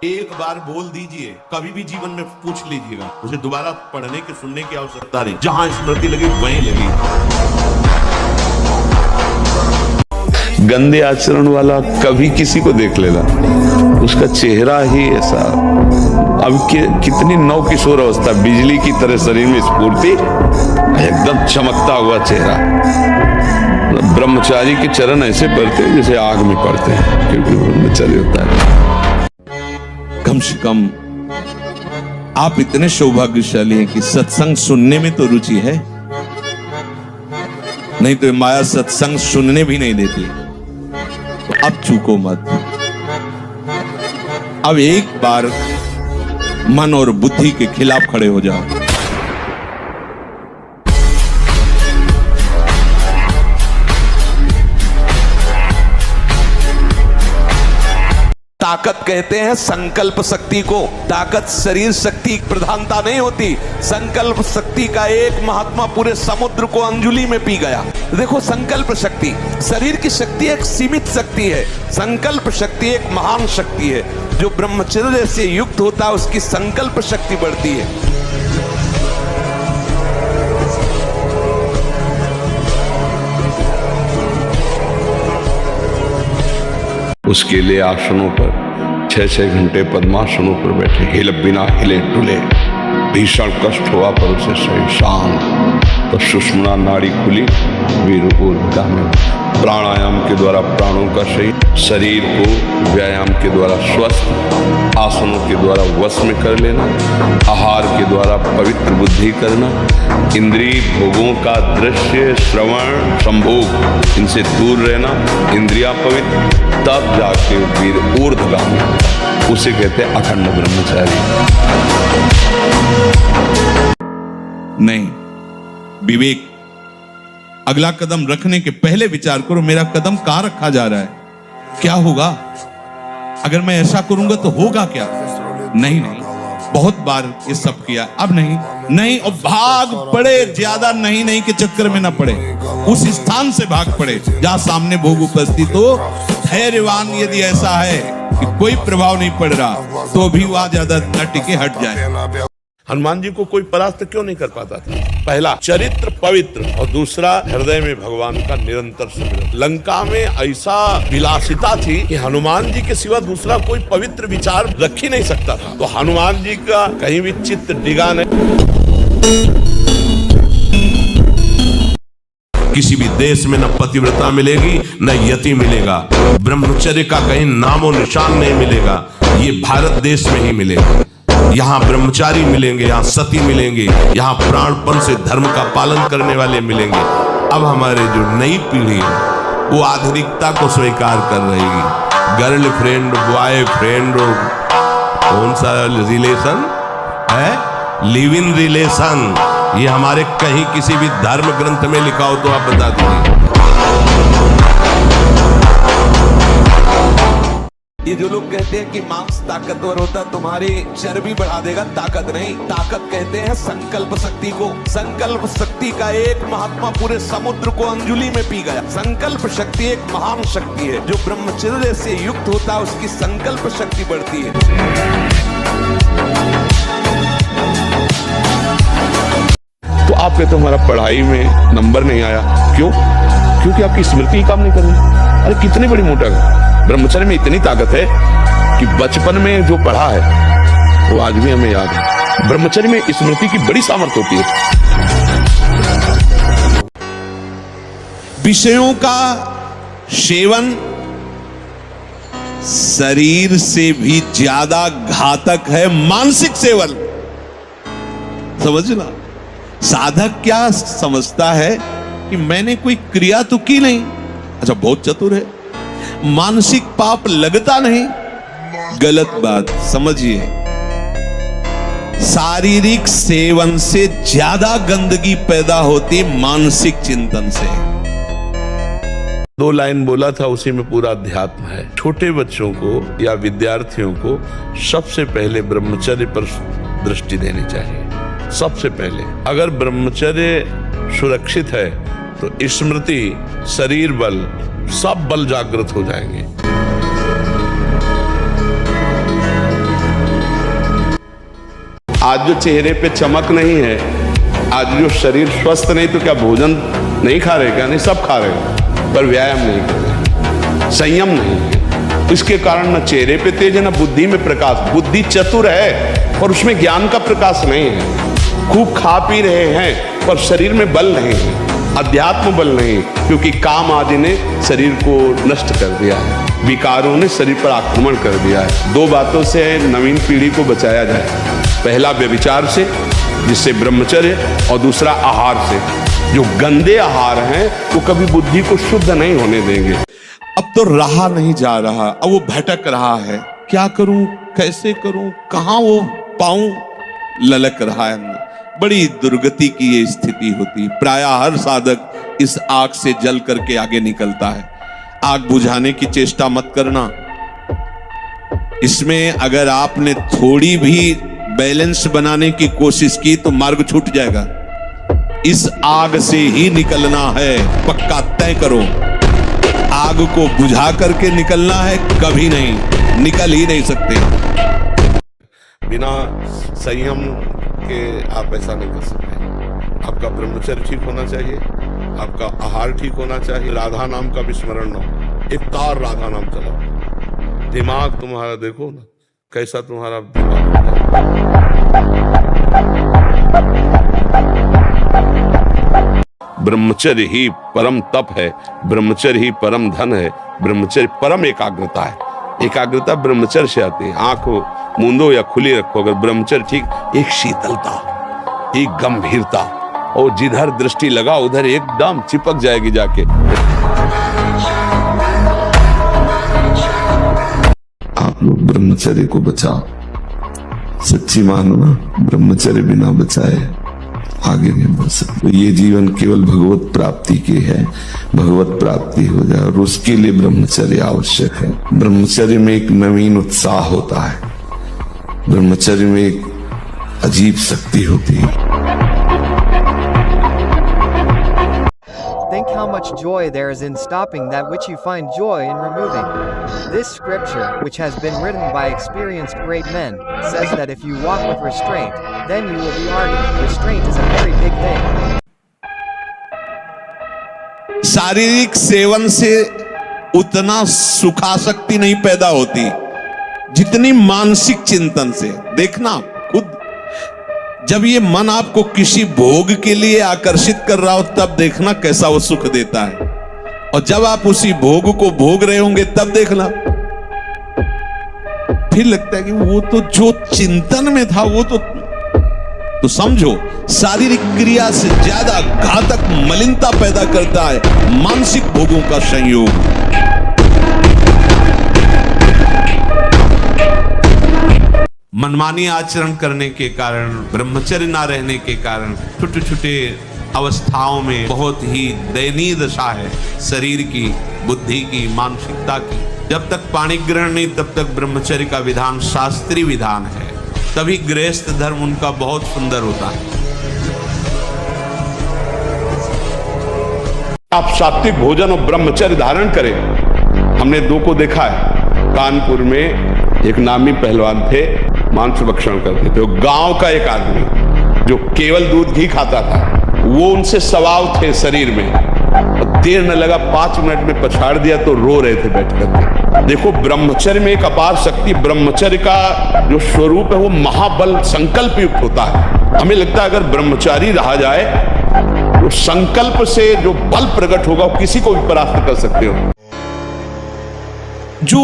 एक बार बोल दीजिए, कभी भी जीवन में पूछ लीजिएगा, उसे दोबारा पढ़ने के सुनने की आवश्यकता नहीं। जहां स्मृति लगी वहीं लगी। गंदे आचरण वाला कभी किसी को देख लेना, उसका चेहरा ही ऐसा। अब कितनी नव किशोर अवस्था, बिजली की तरह शरीर में स्फूर्ति, एकदम चमकता हुआ चेहरा। ब्रह्मचारी के चरण ऐसे पड़ते हैं जैसे आग में पड़ते हैं, क्योंकि ब्रह्मचारी होता है। कम से कम आप इतने सौभाग्यशाली हैं कि सत्संग सुनने में तो रुचि है। नहीं तो माया सत्संग सुनने भी नहीं देती। तो अब चूको मत। अब एक बार मन और बुद्धि के खिलाफ खड़े हो जाओ। ताकत कहते हैं संकल्प शक्ति को। ताकत शरीर शक्ति की प्रधानता नहीं होती। संकल्प शक्ति का एक महात्मा पूरे समुद्र को अंजुलि में पी गया। देखो, संकल्प शक्ति, शरीर की शक्ति एक सीमित शक्ति है, संकल्प शक्ति एक महान शक्ति है। जो ब्रह्मचर्य से युक्त होता है उसकी संकल्प शक्ति बढ़ती है। उसके लिए आसनों पर 6-6 घंटे पद्मासनों पर बैठे, हिले बिना हिले डुले। भीषण कष्ट हुआ पर उसे शरीर शांत। तो सुषुम्ना नाड़ी खुली, वीर ऊर्ध्वगामी में प्राणायाम के द्वारा प्राणों का शरीर को व्यायाम के द्वारा स्वस्थ, आसनों के द्वारा वश में कर लेना, आहार के द्वारा पवित्र बुद्धि करना, इंद्रिय भोगों का दृश्य श्रवण संभोग इनसे दूर रहना, इंद्रिया पवित्र, तब जाके वीर ऊर्ध्वगामी, उसे कहते हैं अखंड ब्रह्मचारी। नहीं, विवेक, अगला कदम रखने के पहले विचार करो, मेरा कदम कहां रखा जा रहा है, क्या होगा अगर मैं ऐसा करूंगा तो होगा क्या। नहीं, बहुत बार ये सब किया, अब नहीं और भाग पड़े। ज्यादा नहीं के चक्कर में ना पड़े, उस स्थान से भाग पड़े जहां सामने भोग उपस्थित हो। धैर्यवान यदि ऐसा है कि कोई प्रभाव नहीं पड़ रहा तो भी वहां ज्यादा न टिके, हट जाए। हनुमान जी को कोई परास्त क्यों नहीं कर पाता था? पहला, चरित्र पवित्र, और दूसरा, हृदय में भगवान का निरंतर स्मरण। लंका में ऐसा विलासिता थी कि हनुमान जी के सिवा दूसरा कोई पवित्र विचार रख ही नहीं सकता था। तो हनुमान जी का कहीं भी चित्त डिगा नहीं। किसी भी देश में न पतिव्रता मिलेगी न यति मिलेगा, ब्रह्मचर्य का कहीं नामो निशान नहीं मिलेगा। ये भारत देश में ही मिलेगा। यहाँ ब्रह्मचारी मिलेंगे, यहाँ सती मिलेंगे, यहाँ प्राणपण से धर्म का पालन करने वाले मिलेंगे। अब हमारे जो नई पीढ़ी है वो आधुनिकता को स्वीकार कर रही। गर्लफ्रेंड, बॉयफ्रेंड, कौन सा रिलेशन है, लिव इन रिलेशन, ये हमारे कहीं किसी भी धर्म ग्रंथ में लिखा हो तो आप बता दीजिए। ये जो लोग कहते हैं कि मांस ताकतवर होता, तुम्हारी चर्बी बढ़ा देगा, ताकत नहीं। ताकत कहते हैं संकल्प शक्ति को। संकल्प शक्ति का एक महात्मा पूरे समुद्र को अंजुलि में पी गया। संकल्प शक्ति एक महान शक्ति है। जो ब्रह्मचर्य से युक्त होता है उसकी संकल्प शक्ति बढ़ती है। तो आप कहते हो हमारा पढ़ाई में नंबर नहीं आया, क्यों? क्योंकि आपकी स्मृति काम नहीं कर रही। अरे कितनी बड़ी मोटा ब्रह्मचर्य में इतनी ताकत है कि बचपन में जो पढ़ा है वो आज भी हमें याद है। ब्रह्मचर्य में स्मृति की बड़ी सामर्थ्य होती है। विषयों का सेवन शरीर से भी ज्यादा घातक है मानसिक सेवन। समझना, साधक क्या समझता है कि मैंने कोई क्रिया तो की नहीं, अच्छा बहुत चतुर है, मानसिक पाप लगता नहीं, गलत बात समझिए। शारीरिक सेवन से ज्यादा गंदगी पैदा होती मानसिक चिंतन से। 2 लाइन बोला था, उसी में पूरा अध्यात्म है। छोटे बच्चों को या विद्यार्थियों को सबसे पहले ब्रह्मचर्य पर दृष्टि देनी चाहिए। सबसे पहले अगर ब्रह्मचर्य सुरक्षित है तो स्मृति, शरीर बल, सब बल जागृत हो जाएंगे। आज जो चेहरे पे चमक नहीं है, आज जो शरीर स्वस्थ नहीं, तो क्या भोजन नहीं खा रहे? क्या नहीं, सब खा रहे, पर व्यायाम नहीं कर रहे, संयम नहीं है। इसके कारण न चेहरे पे तेज है, न बुद्धि में प्रकाश। बुद्धि चतुर है पर उसमें ज्ञान का प्रकाश नहीं है। खूब खा पी रहे हैं पर शरीर में बल नहीं है, अध्यात्म बल नहीं, क्योंकि काम आदि ने शरीर को नष्ट कर दिया है, विकारों ने शरीर पर आक्रमण कर दिया है। 2 बातों से नवीन पीढ़ी को बचाया जाए। पहला व्यभिचार से, जिससे ब्रह्मचर्य, और दूसरा आहार से। जो गंदे आहार हैं वो कभी बुद्धि को शुद्ध नहीं होने देंगे। अब तो रहा नहीं जा रहा, अब वो भटक रहा है, क्या करूं, कैसे करूं, कहां वो पाऊं, ललक रहा है अंदर। बड़ी दुर्गति की ये स्थिति होती है। प्रायः हर साधक इस आग से जल करके आगे निकलता है। आग बुझाने की चेष्टा मत करना। इसमें अगर आपने थोड़ी भी बैलेंस बनाने की कोशिश की तो मार्ग छूट जाएगा। इस आग से ही निकलना है, पक्का तय करो। आग को बुझा करके निकलना है, कभी नहीं, निकल ही नहीं सकते। बिना संयम के आप ऐसा नहीं कर सकते। आपका ब्रह्मचर्य ठीक होना चाहिए, आपका आहार ठीक होना चाहिए, राधा नाम का विस्मरण न हो, एक तार राधा नाम चलाओ। दिमाग तुम्हारा देखो ना कैसा तुम्हारा दिमाग होता है। ब्रह्मचर्य ही परम तप है, ब्रह्मचर्य ही परम धन है, ब्रह्मचर्य परम एकाग्रता है। एकाग्रता ब्रह्मचर्य से आती है। आंख मूंदो या खुली रखो, अगर ब्रह्मचर्य ठीक, एक शीतलता, एक गंभीरता, और जिधर दृष्टि लगा उधर एकदम चिपक जाएगी जाके। आप लोग ब्रह्मचर्य को बचाओ, सच्ची मानना, ब्रह्मचर्य बिना बचाए आगे नहीं बढ़ सकते। ये जीवन केवल भगवत प्राप्ति के है, भगवत प्राप्ति हो जाए और उसके लिए ब्रह्मचर्य आवश्यक है। ब्रह्मचर्य में एक नवीन उत्साह होता है, ब्रह्मचर्य में एक अजीब शक्ति होती है। Think how much joy there is in stopping that which you find joy in removing. This scripture, which has been written by experienced great men, says that if you walk with restraint, then you will be ardent. Restraint is a very big thing. शारीरिक seven से उतना सुखासक्ति नहीं पैदा होती जितनी मानसिक चिंतन से। देखना खुद, जब ये मन आपको किसी भोग के लिए आकर्षित कर रहा हो तब देखना कैसा वो सुख देता है, और जब आप उसी भोग को भोग रहे होंगे तब देखना फिर लगता है कि वो तो जो चिंतन में था वो तो समझो शारीरिक क्रिया से ज्यादा घातक मलिनता पैदा करता है मानसिक भोगों का संयोग। मनमानी आचरण करने के कारण, ब्रह्मचर्य ना रहने के कारण छोटे छोटे अवस्थाओं में बहुत ही दयनीय दशा है शरीर की, बुद्धि की, मानसिकता की। जब तक पाणी ग्रहण नहीं तब तक ब्रह्मचर्य का विधान शास्त्रीय विधान है, तभी गृहस्थ धर्म उनका बहुत सुंदर होता है। आप सात्विक भोजन और ब्रह्मचर्य धारण करें। हमने दो को देखा है। कानपुर में एक नामी पहलवान थे, मांस भक्षण करते थे। गांव का एक आदमी जो केवल दूध घी खाता था, वो उनसे सवाल थे शरीर में, देर न लगा 5 मिनट में पछाड़ दिया तो रो रहे थे बैठकर। देखो ब्रह्मचर्य में एक अपार शक्ति, ब्रह्मचर्य का जो स्वरूप है वो महाबल संकल्प युक्त होता है। हमें लगता है अगर ब्रह्मचारी रहा जाए तो संकल्प से जो बल प्रकट होगा वो किसी को भी परास्त कर सकते हो। जो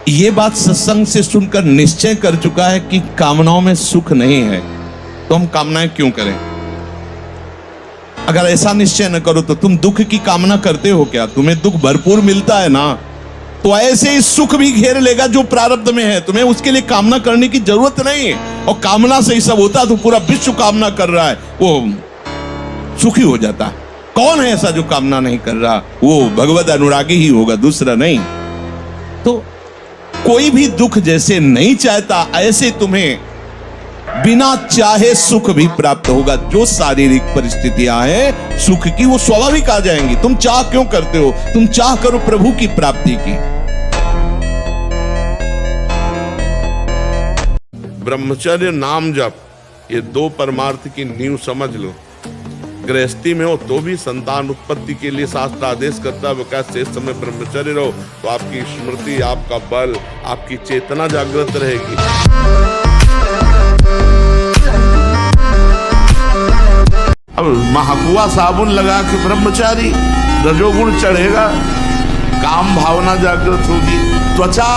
ये बात सत्संग से सुनकर निश्चय कर चुका है कि कामनाओं में सुख नहीं है, तो हम कामनाएं क्यों करें? अगर ऐसा निश्चय न करो तो तुम दुख की कामना करते हो क्या? तुम्हें दुख भरपूर मिलता है ना, तो ऐसे ही सुख भी घेर लेगा जो प्रारब्ध में है। तुम्हें उसके लिए कामना करने की जरूरत नहीं है, और कामना से ही सब होता तो पूरा विश्व कामना कर रहा है, वो सुखी हो जाता। कौन है ऐसा जो कामना नहीं कर रहा? वो भगवत अनुरागी ही होगा, दूसरा नहीं। तो कोई भी दुख जैसे नहीं चाहता, ऐसे तुम्हें बिना चाहे सुख भी प्राप्त होगा। जो शारीरिक परिस्थितियां हैं सुख की, वो स्वाभाविक आ जाएंगी। तुम चाह क्यों करते हो? तुम चाह करो प्रभु की प्राप्ति की। ब्रह्मचर्य, नाम जप, ये दो परमार्थ की नींव समझ लो। गृहस्थी में हो तो भी संतान उत्पत्ति के लिए शास्त्र आदेश करता है, क्या शेष समय ब्रह्मचर्य रहो, तो आपकी स्मृति, आपका बल, आपकी चेतना जागृत रहेगी। अब महाकुआ साबुन लगा के ब्रह्मचारी, रजोगुण चढ़ेगा, काम भावना जागृत होगी, त्वचा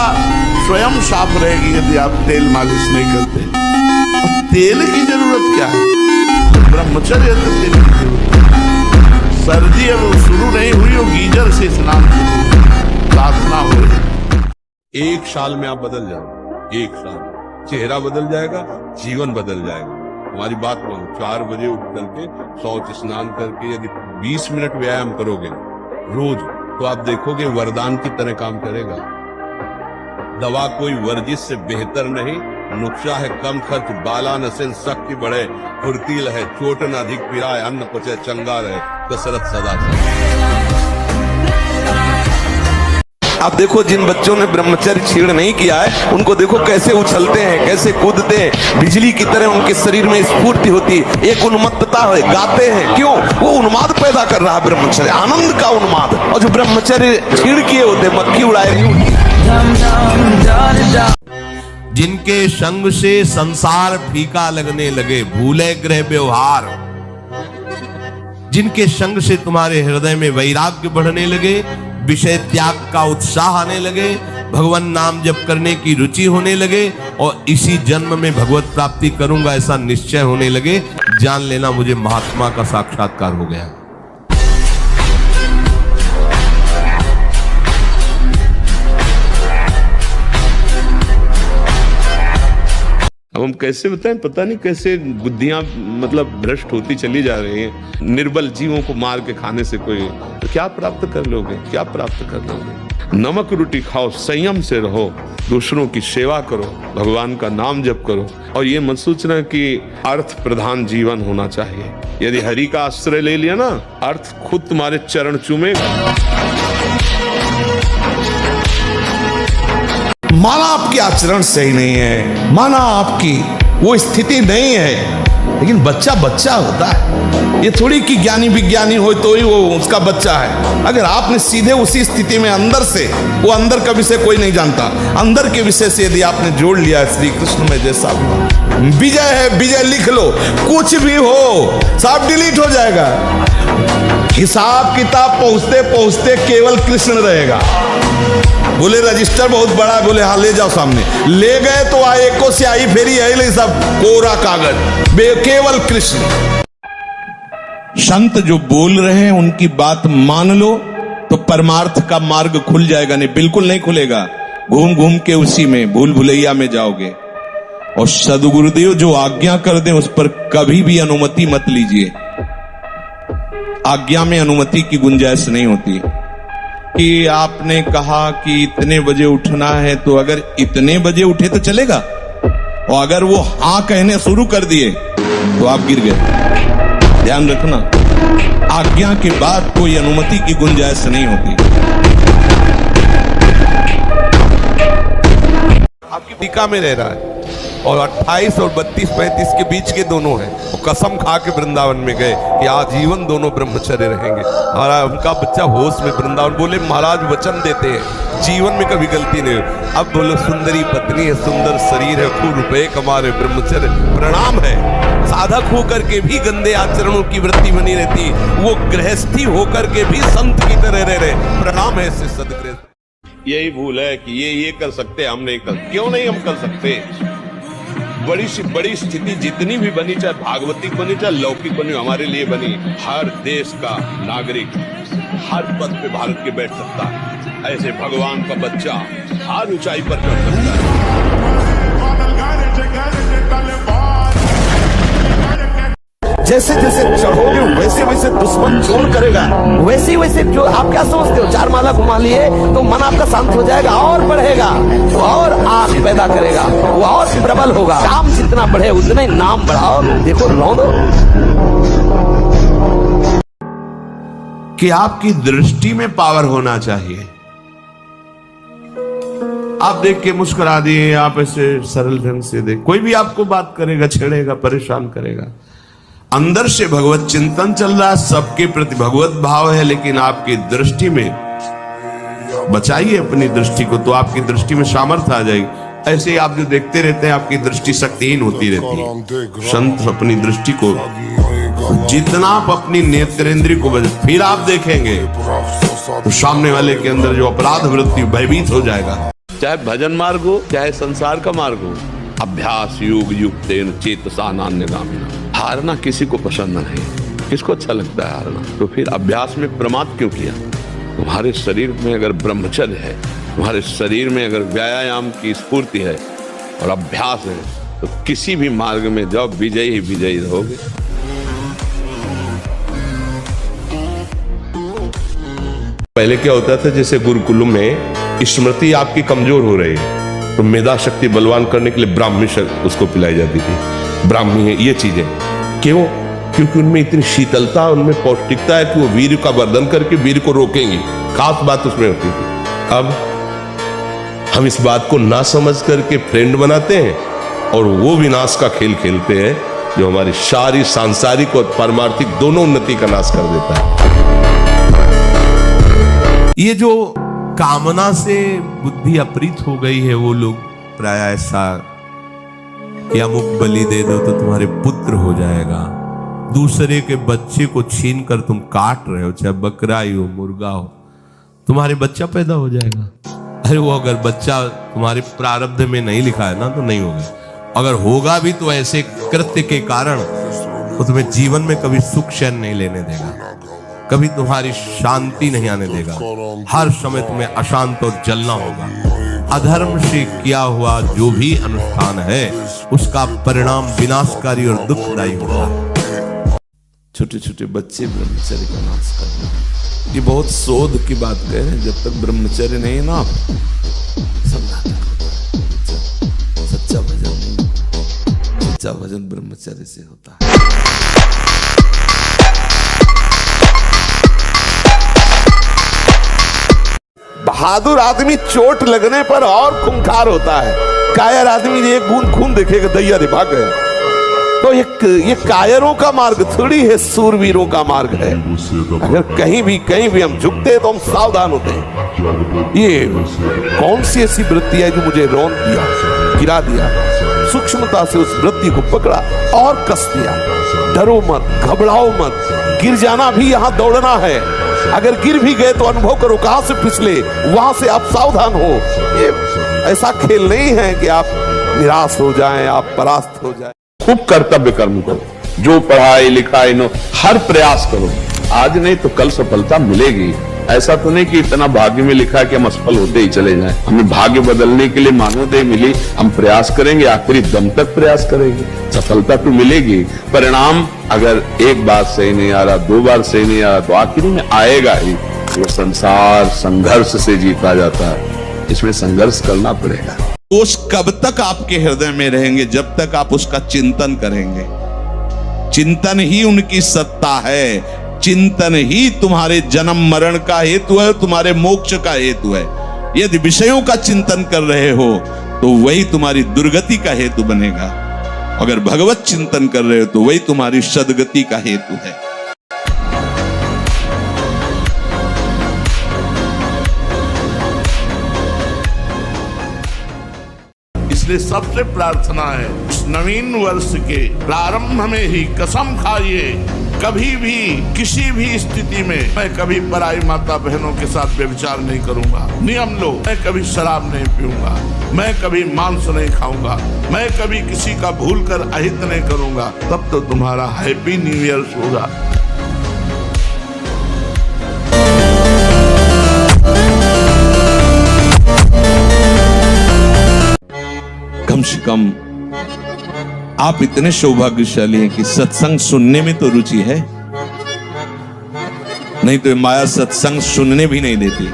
स्वयं साफ रहेगी यदि आप तेल मालिश नहीं करते। अब तेल की जरूरत क्या है? ब्रह्मचर्य सर्दी अब शुरू नहीं हुई हो, गीजर से स्नान साधना हो रही। 1 साल में आप बदल जाओ, 1 साल चेहरा बदल जाएगा, जीवन बदल जाएगा। हमारी बात बोलो, 4 बजे उठ करके शौच स्नान करके यदि 20 मिनट व्यायाम करोगे रोज, तो आप देखोगे वरदान की तरह काम करेगा। दवा कोई वर्जिश से बेहतर नहीं, नुक्सा है कम खर्च, बाला नसेल शक्ति बढ़े, फुर्तील है चोट न अधिक पिराए, अन्न पचे चंगा रहे, कसरत सदा आप देखो जिन बच्चों ने ब्रह्मचर्य छीण नहीं किया है, उनको देखो कैसे उछलते हैं, कैसे कूदते हैं, बिजली की तरह उनके शरीर में स्फूर्ति होती है, एक उन्मत्तता है, गाते हैं। क्यों? वो उन्माद पैदा कर रहा है ब्रह्मचर्य, आनंद का उन्माद। और जो ब्रह्मचर्य छीण किए होते, मक्खी उड़ाए नहीं होती। जिनके संग से संसार फीका लगने लगे, भूले ग्रह व्यवहार, जिनके संग से तुम्हारे हृदय में वैराग्य बढ़ने लगे, विषय त्याग का उत्साह आने लगे, भगवान नाम जप करने की रुचि होने लगे, और इसी जन्म में भगवत प्राप्ति करूंगा ऐसा निश्चय होने लगे, जान लेना मुझे महात्मा का साक्षात्कार हो गया। अब हम कैसे बताएं, पता नहीं कैसे बुद्धियां मतलब भ्रष्ट होती चली जा रही हैं। निर्बल जीवों को मार के खाने से कोई तो क्या प्राप्त कर लोगे, क्या प्राप्त कर लोगे? नमक रोटी खाओ, संयम से रहो, दूसरों की सेवा करो, भगवान का नाम जप करो, और ये मत सोचना कि अर्थ प्रधान जीवन होना चाहिए। यदि हरि का आश्रय ले लिया ना, अर्थ खुद तुम्हारे चरण चूमेगा। माना आपकी आचरण सही नहीं है, माना आपकी वो स्थिति नहीं है, लेकिन बच्चा बच्चा होता है। ये थोड़ी कि ज्ञानी विज्ञानी हो तो ही वो उसका बच्चा है। अगर आपने सीधे उसी स्थिति में अंदर से, वो अंदर का विषय कोई नहीं जानता, अंदर के विषय से यदि आपने जोड़ लिया श्री कृष्ण में, जैसा भी विजय है, विजय लिख लो, कुछ भी हो सब डिलीट हो जाएगा। हिसाब किताब पहुंचते पहुंचते केवल कृष्ण रहेगा। बोले रजिस्टर बहुत बड़ा है, बोले हाँ ले जाओ सामने, ले गए तो आए को स्याही फेरी है, सब कोरा कागज, केवल कृष्ण। संत जो बोल रहे हैं उनकी बात मान लो तो परमार्थ का मार्ग खुल जाएगा। नहीं, बिल्कुल नहीं खुलेगा, घूम घूम के उसी में भूल भुलैया में जाओगे। और सदगुरुदेव जो आज्ञा कर दे उस पर कभी भी अनुमति मत लीजिए। आज्ञा में अनुमति की गुंजाइश नहीं होती। कि आपने कहा कि इतने बजे उठना है, तो अगर इतने बजे उठे तो चलेगा, और अगर वो हाँ कहने शुरू कर दिए तो आप गिर गए। ध्यान रखना, आज्ञा के बाद कोई अनुमति की गुंजाइश नहीं होती। आपकी टीका में रह रहा है, और 28 और 32 35 के बीच के दोनों हैं। वो कसम खा के वृंदावन में गए कि आजीवन दोनों ब्रह्मचर्य रहेंगे, और उनका बच्चा होश में वृंदावन। बोले महाराज वचन देते हैं जीवन में कभी गलती नहीं। अब बोलो सुंदरी पत्नी है, सुंदर शरीर है, खूब रुपए कमा रहे, ब्रह्मचर्य प्रणाम है। साधक होकर के भी गंदे आचरणों की वृत्ति बनी रहती, वो गृहस्थी होकर के भी संत की तरह रह रहे, प्रणाम है ऐसे सदगृहस्थ। यही भूल है कि ये कर सकते, हम नहीं कर। क्यों नहीं हम कर सकते? बड़ी सी बड़ी स्थिति जितनी भी बनी, चाहे भागवतिक बनी चाहे लौकिक बनी, हमारे लिए बनी। हर देश का नागरिक हर पद पे भारत के बैठ सकता है। ऐसे भगवान का बच्चा हर ऊंचाई पर चढ़ सकता है। जैसे जैसे चढ़ोगे वैसे वैसे दुश्मन जोर करेगा, वैसे वैसे जो आप क्या समझते हो, 4 माला घुमा लिए तो मन आपका शांत हो जाएगा, और बढ़ेगा, और आग पैदा करेगा, वो और प्रबल होगा। काम जितना बढ़े उतना ही नाम बढ़ाओ। देखो रौंदो कि आपकी दृष्टि में पावर होना चाहिए। आप देख के मुस्कुरा दिए, आप ऐसे सरल ढंग से देख, कोई भी आपको बात करेगा, छेड़ेगा, परेशान करेगा। अंदर से भगवत चिंतन चल रहा है, सबके प्रति भगवत भाव है, लेकिन आपकी दृष्टि में बचाइए अपनी दृष्टि को, तो आपकी दृष्टि में सामर्थ्य आ जाएगी। ऐसे ही आप जो देखते रहते हैं, आपकी दृष्टि शक्तिहीन होती रहती है। संत अपनी दृष्टि को, जितना आप अपनी नेत्रेंद्रिय को फिर आप देखेंगे तो सामने वाले के अंदर जो अपराध वृत्ति भयभीत हो जाएगा। चाहे भजन मार्ग हो, चाहे संसार का मार्ग हो, अभ्यास योग युक्तेन चेतसा नान्यगामिना। हारना किसी को पसंद नहीं, किसको अच्छा लगता है हारना? तो फिर अभ्यास में प्रमाद क्यों किया? तुम्हारे शरीर में अगर ब्रह्मचर्य है, तुम्हारे शरीर में अगर व्यायाम की स्फूर्ति है और अभ्यास है, तो किसी भी मार्ग में जाओ, विजयी ही विजयी रहोगे। पहले क्या होता था, जैसे गुरुकुल में स्मृति आपकी कमजोर हो रही है तो मेधा शक्ति बलवान करने के लिए ब्राह्मी उसको पिलाई जाती थी, ब्राह्मी है ये चीजें। क्यों? क्योंकि उनमें इतनी शीतलता, उनमें पौष्टिकता है कि वो वीर का वर्धन करके वीर को रोकेंगी। खास बात उसमें होती थी। अब हम इस बात को ना समझ करके फ्रेंड बनाते हैं और वो विनाश का खेल खेलते हैं जो हमारी सारी सांसारिक और पारमार्थिक दोनों उन्नति का नाश कर देता है। ये जो कामना से बुद्धि अपरीत हो गई है, वो लोग प्राय ऐसा कि अमुक बलि दे दो तो तुम्हारे पुत्र हो जाएगा, दूसरे के बच्चे को छीन कर तुम काट रहे हो, चाहे बकरा ही हो मुर्गा हो, तुम्हारे बच्चा पैदा हो जाएगा। अरे वो अगर बच्चा तुम्हारे प्रारब्ध में नहीं लिखा है ना तो नहीं होगा, अगर होगा भी तो ऐसे कृत्य के कारण तो तुम्हें जीवन में कभी सुख चैन नहीं लेने देगा, कभी तुम्हारी शांति नहीं आने देगा, हर समय तुम्हें अशांत और जलना होगा। अधर्म से किया हुआ जो भी अनुष्ठान है उसका परिणाम विनाशकारी और दुखदायी होगा। छोटे छोटे बच्चे ब्रह्मचर्य का नाश करना, ये बहुत शोध की बात कह रहे हैं। जब तक ब्रह्मचर्य नहीं है ना, सच्चा भजन नहीं, सच्चा भजन ब्रह्मचर्य से होता है। बहादुर आदमी चोट लगने पर और खूंखार होता है, कायर आदमी एक बूंद खून देखेगा दैया रे भाग गया। तो ये कायरों का मार्ग थोड़ी है, सूरवीरों का मार्ग है। अगर कहीं भी हम झुकते हैं तो हम सावधान होते हैं। ये कौन सी ऐसी वृत्ति है जो मुझे रौंद दिया, गिरा दिया? सूक्ष्मता से उस वृत्ति को पकड़ा और कस दिया। डरो मत, घबराओ मत, गिर जाना भी यहाँ दौड़ना है। अगर गिर भी गए तो अनुभव करो कहां से फिसले, वहां से आप सावधान हो। ये ऐसा खेल नहीं है कि आप निराश हो जाएं, आप परास्त हो जाएं। खूब कर्तव्य कर्म करो, जो पढ़ाई लिखाई नो हर प्रयास करो, आज नहीं तो कल सफलता मिलेगी। ऐसा तो नहीं कि इतना भाग्य में लिखा है कि हम असफल होते ही चले जाएं। हमें भाग्य बदलने के लिए मानवदेह मिली, हम प्रयास करेंगे, आखिरी दम तक प्रयास करेंगे, सफलता तो मिलेगी। परिणाम अगर एक बार सही नहीं आ रहा, दो बार सही नहीं आ रहा, तो आखिर में आएगा ही। ये संसार संघर्ष से जीता जाता है, इसमें संघर्ष करना पड़ेगा। दोष कब तक आपके हृदय में रहेंगे? जब तक आप उसका चिंतन करेंगे। चिंतन ही उनकी सत्ता है, चिंतन ही तुम्हारे जन्म मरण का हेतु है, तुम्हारे मोक्ष का हेतु है। यदि विषयों का चिंतन कर रहे हो तो वही तुम्हारी दुर्गति का हेतु बनेगा, अगर भगवत चिंतन कर रहे हो तो वही तुम्हारी सद्गति का हेतु है। इसलिए सबसे प्रार्थना है, इस नवीन वर्ष के प्रारंभ में ही कसम खाइए, कभी भी किसी भी स्थिति में मैं कभी पराई माता बहनों के साथ व्यभिचार नहीं करूंगा। नियम लो, मैं कभी शराब नहीं पीऊंगा, मैं कभी मांस नहीं खाऊंगा, मैं कभी किसी का भूल कर अहित नहीं करूंगा। तब तो तुम्हारा हैप्पी न्यू ईयर होगा। कम से कम आप इतने सौभाग्यशाली हैं कि सत्संग सुनने में तो रुचि है, नहीं तो माया सत्संग सुनने भी नहीं देती।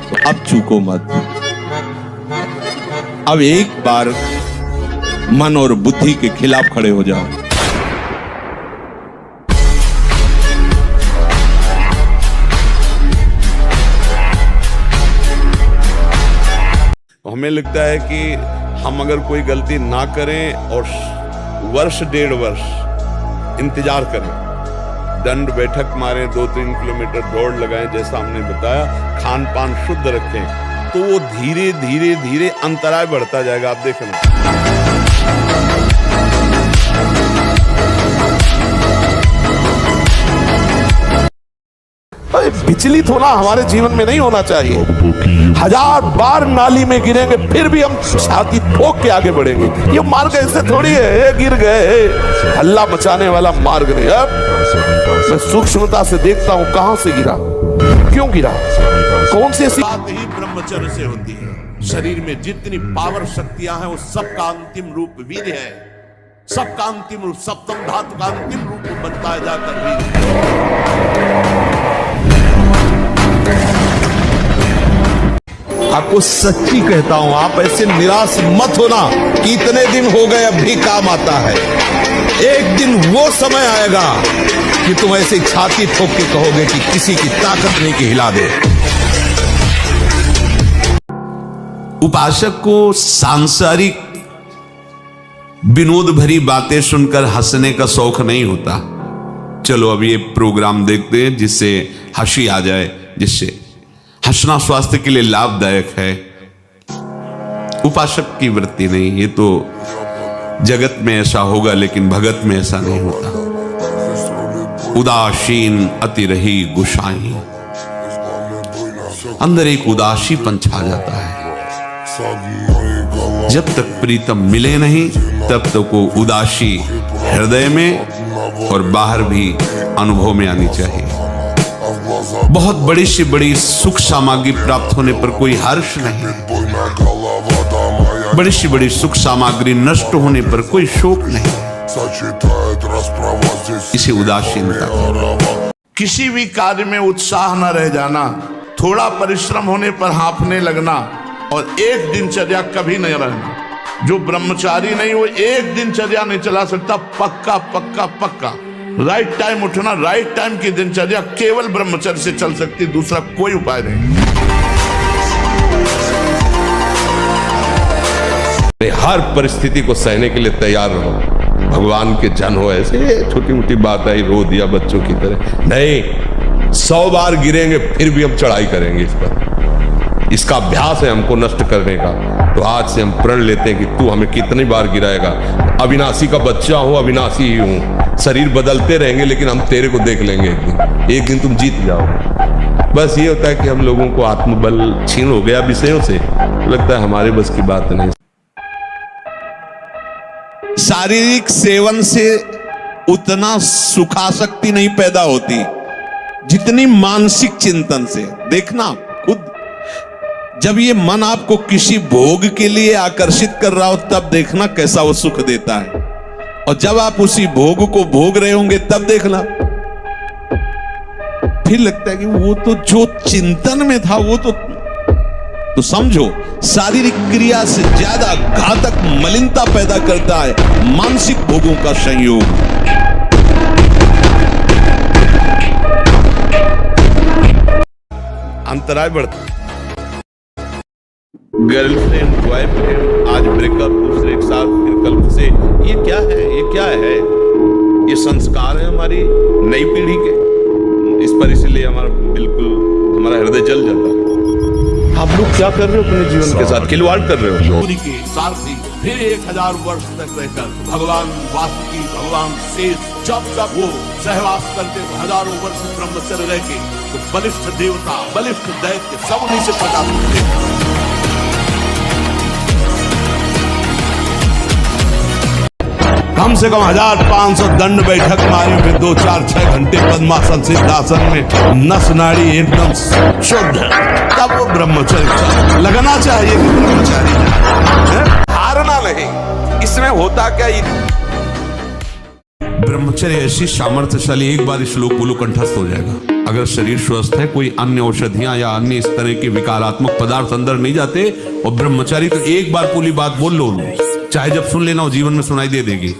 तो अब चूको मत, अब एक बार मन और बुद्धि के खिलाफ खड़े हो जाओ। हमें लगता है कि हम अगर कोई गलती ना करें और वर्ष डेढ़ वर्ष इंतजार करें, दंड बैठक मारें, 2-3 किलोमीटर दौड़ लगाएं, जैसा हमने बताया, खान पान शुद्ध रखें, तो वो धीरे धीरे धीरे अंतराय बढ़ता जाएगा। आप देखना, विचलित होना हमारे जीवन में नहीं होना चाहिए। 1000 बार नाली में गिरेंगे फिर भी हम छाती ठोक के आगे बढ़ेंगे। ये मार्ग ऐसे थोड़ी है गिर गए, हल्ला मचाने वाला मार्ग नहीं है। मैं सूक्ष्मता से देखता हूं कहां से गिरा, क्यों गिरा, कौन सी ऐसी बात ही ब्रह्मचर्य से होती है। शरीर में जितनी पावर शक्तियां हैं वो सबका अंतिम रूप वीर्य है। सबका अंतिम रूप, सप्तम धातु का अंतिम रूप बनता है जाकर वीर्य। आपको सच्ची कहता हूं, आप ऐसे निराश मत होना कि इतने दिन हो गए अब भी काम आता है। एक दिन वो समय आएगा कि तुम ऐसे छाती ठोक के कहोगे कि किसी की ताकत नहीं कि हिला दे। उपासक को सांसारिक विनोद भरी बातें सुनकर हंसने का शौक नहीं होता। चलो अब ये प्रोग्राम देखते हैं जिससे हंसी आ जाए, जिससे हंसना स्वास्थ्य के लिए लाभदायक है। उपासक की वृत्ति नहीं, ये तो जगत में ऐसा होगा लेकिन भगत में ऐसा नहीं होता। उदासीन अति रही गुसाई, अंदर एक उदासीपन छा जाता है। जब तक प्रीतम मिले नहीं तब तक वो उदासी हृदय में और बाहर भी अनुभव में आनी चाहिए। बहुत बड़ी से बड़ी सुख सामग्री प्राप्त होने पर कोई हर्ष नहीं, बड़ी से बड़ी सुख सामग्री नष्ट होने पर कोई शोक नहीं। इसे उदासीनता। किसी भी कार्य में उत्साह न रह जाना, थोड़ा परिश्रम होने पर हाँफने लगना और एक दिनचर्या कभी नहीं रहना। जो ब्रह्मचारी नहीं वो एक दिनचर्या नहीं चला सकता। पक्का पक्का पक्का राइट टाइम उठना, राइट टाइम की दिनचर्या केवल ब्रह्मचर्य से चल सकती, दूसरा कोई उपाय नहीं। हर परिस्थिति को सहने के लिए तैयार रहो। भगवान के जन हो, ऐसे छोटी मोटी बात आई रो दिया बच्चों की तरह नहीं। 100 बार गिरेंगे फिर भी हम चढ़ाई करेंगे इस पर। इसका अभ्यास है हमको नष्ट करने का। तो आज से हम प्रण लेते हैं कि तू हमें कितनी बार गिराएगा। अविनाशी का बच्चा हूं, अविनाशी ही हूं। शरीर बदलते रहेंगे लेकिन हम तेरे को देख लेंगे एक दिन तुम जीत जाओ। बस ये होता है कि हम लोगों को आत्मबल छीन हो गया विषयों से, लगता है हमारे बस की बात नहीं। शारीरिक सेवन से उतना सुखासक्ति नहीं पैदा होती जितनी मानसिक चिंतन से। देखना खुद, जब ये मन आपको किसी भोग के लिए आकर्षित कर रहा हो तब देखना कैसा वो सुख देता है, और जब आप उसी भोग को भोग रहे होंगे तब देखना फिर लगता है कि वो तो जो चिंतन में था वो तो समझो शारीरिक क्रिया से ज्यादा घातक मलिनता पैदा करता है मानसिक भोगों का संयोग। अंतराय बढ़ता। गर्लफ्रेंड बॉयफ्रेंड, आज ब्रेकअप, दूसरे के साथ फिर कल से। ये क्या है, ये क्या है? ये संस्कार है हमारी नई पीढ़ी के। इस पर इसलिए हमारा बिल्कुल हमारा हृदय जल जाता है। आप लोग क्या कर रहे हो अपने जीवन के साथ? खिलवाड़ कर रहे हो। सूर्य के सारथी फिर 1000 वर्ष तक रहकर भगवान वासुकी, भगवान शेष जब वो सहवास करते हजारों वर्ष ब्रह्मचर्य रह के, तो बलिष्ठ देवता, बलिष्ठ दैत्य सब उन्हीं से प्रकाश करते। कम से कम 1500 दंड बैठक मारी, फिर 2-4-6 घंटे पद्मासन सिद्धासन में नस नाड़ी एकदम शुद्ध, तब वो ब्रह्मचर्य लगना चाहिए कि ब्रह्मचारी है। हारना नहीं। इसमें होता क्या, ब्रह्मचर्य ऐसी सामर्थ्यशाली, एक बार श्लोक बोलो कंठस्थ हो जाएगा। अगर शरीर स्वस्थ है, कोई अन्य औषधियां या अन्य इस तरह के विकारात्मक पदार्थ अंदर नहीं जाते, और ब्रह्मचारी तो एक बार पूरी बात बोल लो, चाहे जब सुन लेना हो जीवन में सुनाई दे देगी।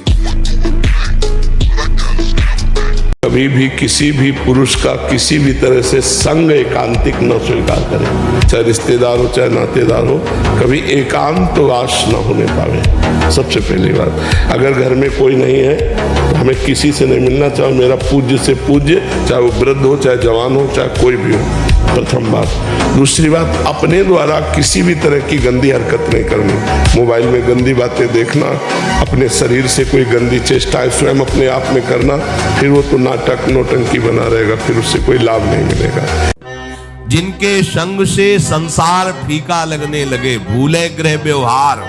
कभी भी किसी भी पुरुष का किसी भी तरह से संग एकांतिक न स्वीकार करें, चाहे रिश्तेदार हो चाहे नातेदार हो। कभी एकांतवास न होने पावे। सबसे पहली बात, अगर घर में कोई नहीं है तो हमें किसी से नहीं मिलना, चाहे मेरा पूज्य से पूज्य, चाहे वो वृद्ध हो चाहे जवान हो चाहे कोई भी हो, प्रथम बात। दूसरी बात, अपने द्वारा किसी भी तरह की गंदी हरकत नहीं करनी। मोबाइल में गंदी बातें देखना, अपने शरीर से कोई गंदी चेष्टाएं स्वयं अपने आप में करना, फिर वो तो नाटक नौटंकी बना रहेगा, फिर उससे कोई लाभ नहीं मिलेगा। जिनके संग से संसार फीका लगने लगे, भूले गृह व्यवहार,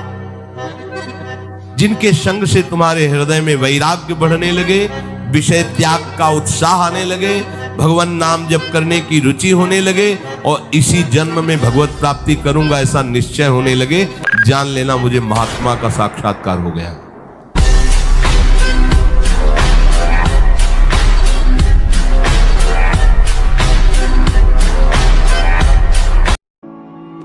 जिनके संग से तुम्हारे हृदय में वैराग्य बढ़ने लगे, विषय त्याग का उत्साह आने लगे, भगवान नाम जप करने की रुचि होने लगे और इसी जन्म में भगवत प्राप्ति करूंगा ऐसा निश्चय होने लगे, जान लेना मुझे महात्मा का साक्षात्कार हो गया।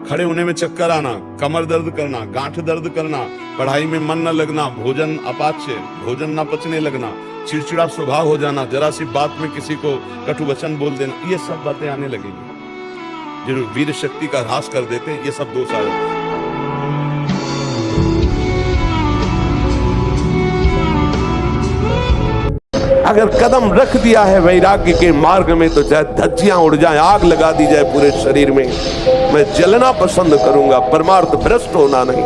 खड़े होने में चक्कर आना, कमर दर्द करना, गांठ दर्द करना, पढ़ाई में मन न लगना, भोजन अपाच्य, भोजन न पचने लगना, चिड़चिड़ा स्वभाव हो जाना, जरा सी बात में किसी को कटु वचन बोल देना, ये सब बातें आने लगेंगी जो वीर शक्ति का ह्रास कर देते हैं। ये सब दोष आ जाते हैं। अगर कदम रख दिया है वैराग्य के मार्ग में तो चाहे धज्जियां उड़ जाए, आग लगा दी जाए पूरे शरीर में, मैं जलना पसंद करूंगा, परमार्थ भ्रष्ट होना नहीं।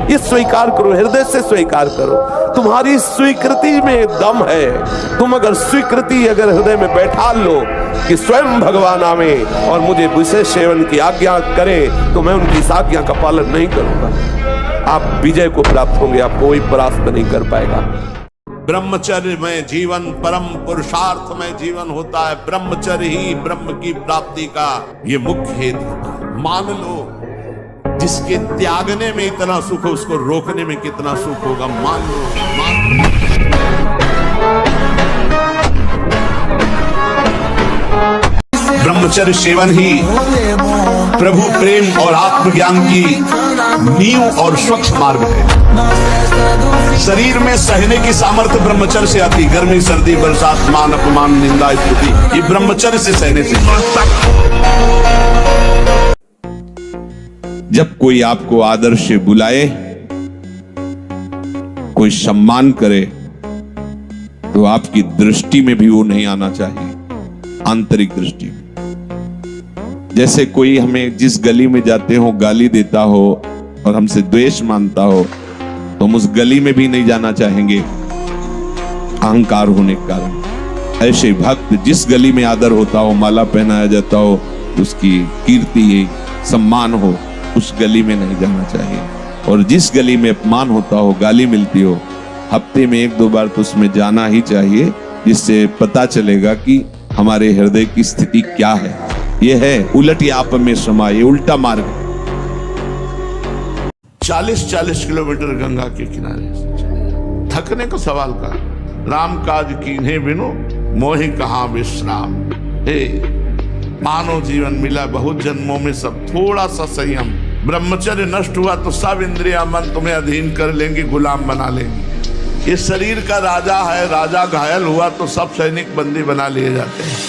ये स्वीकार करो, हृदय से स्वीकार करो। तुम्हारी स्वीकृति में दम है। तुम अगर स्वीकृति अगर हृदय में बैठा लो कि स्वयं भगवान आवे और मुझे विशेष सेवन की आज्ञा करें, तो मैं उनकी इस आज्ञा का पालन नहीं करूंगा। आप विजय को प्राप्त होंगे, आप कोई परास्त नहीं कर पाएगा। ब्रह्मचर्य में जीवन, परम पुरुषार्थ में जीवन होता है। ब्रह्मचर्य ही ब्रह्म की प्राप्ति का ये मुख्य हेतु होता है। मान लो जिसके त्यागने में इतना सुख है, उसको रोकने में कितना सुख होगा। मान लो, ब्रह्मचर्य सेवन ही प्रभु प्रेम और आत्मज्ञान की नींव और स्वच्छ मार्ग है। शरीर में सहने की सामर्थ्य ब्रह्मचर्य से आती। गर्मी, सर्दी, बरसात, मान, अपमान, निंदा, स्तुति, ये ब्रह्मचर्य से सहने से। जब कोई आपको आदर से बुलाए, कोई सम्मान करे, तो आपकी दृष्टि में भी वो नहीं आना चाहिए, आंतरिक दृष्टि में। जैसे कोई हमें जिस गली में जाते हो गाली देता हो और हमसे द्वेष मानता हो, तो हम उस गली में भी नहीं जाना चाहेंगे, अहंकार होने के कारण। ऐसे भक्त जिस गली में आदर होता हो, माला पहनाया जाता हो, उसकी कीर्ति सम्मान हो, उस गली में नहीं जाना चाहिए। और जिस गली में अपमान होता हो, गाली मिलती हो, हफ्ते में 1-2 बार तो उसमें जाना ही चाहिए, जिससे पता चलेगा कि हमारे हृदय की स्थिति क्या है। यह है उलट आप में समा, ये उल्टा मार्ग है। 40-40 किलोमीटर गंगा के किनारे थकने का सवाल का। राम काज कीन्हे बिनु मोहि कहां विश्राम। हे मानव जीवन मिला बहुत जन्मों में, सब थोड़ा सा संयम। ब्रह्मचर्य नष्ट हुआ तो सब इंद्रिया मन तुम्हें अधीन कर लेंगे, गुलाम बना लेंगे। ये शरीर का राजा है, राजा घायल हुआ तो सब सैनिक बंदी बना लिए जाते हैं।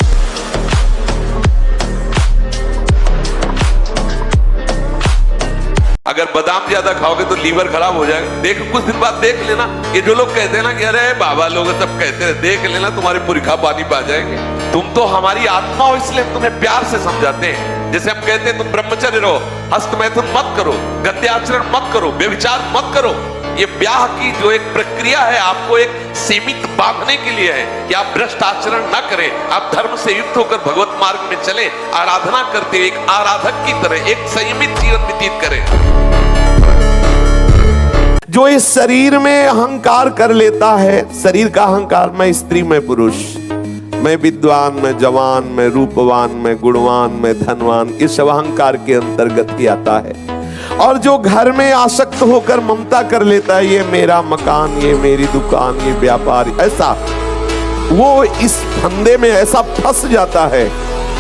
अगर बादाम ज्यादा खाओगे तो लीवर खराब हो जाएगा। देख, कुछ दिन बाद देख लेना, ये जो लोग कहते हैं ना कि अरे बाबा लोग सब कहते हैं, देख लेना तुम्हारे पुरखा पानी पा जाएंगे। तुम तो हमारी आत्मा हो, इसलिए हम तुम्हें प्यार से समझाते हैं। जैसे हम कहते हैं तुम ब्रह्मचर्य रहो, हस्तमैथुन मत करो, गद्याचरण मत करो, व्यभिचार मत करो। ये ब्याह की जो एक प्रक्रिया है, आपको एक सीमित बांधने के लिए है कि आप भ्रष्ट आचरण न करें, आप धर्म से युक्त होकर भगवत मार्ग में चले, आराधना करते हुए एक आराधक की तरह एक संयमित जीवन व्यतीत करें। जो इस शरीर में अहंकार कर लेता है, शरीर का अहंकार, मैं स्त्री, मैं पुरुष, मैं विद्वान, मैं जवान, मैं रूपवान, मैं गुणवान, मैं धनवान, इस अहंकार के अंतर्गत ही आता है। और जो घर में आसक्त होकर ममता कर लेता है, ये मेरा मकान, ये मेरी दुकान, ये व्यापार, ऐसा वो इस फंदे में ऐसा फंस जाता है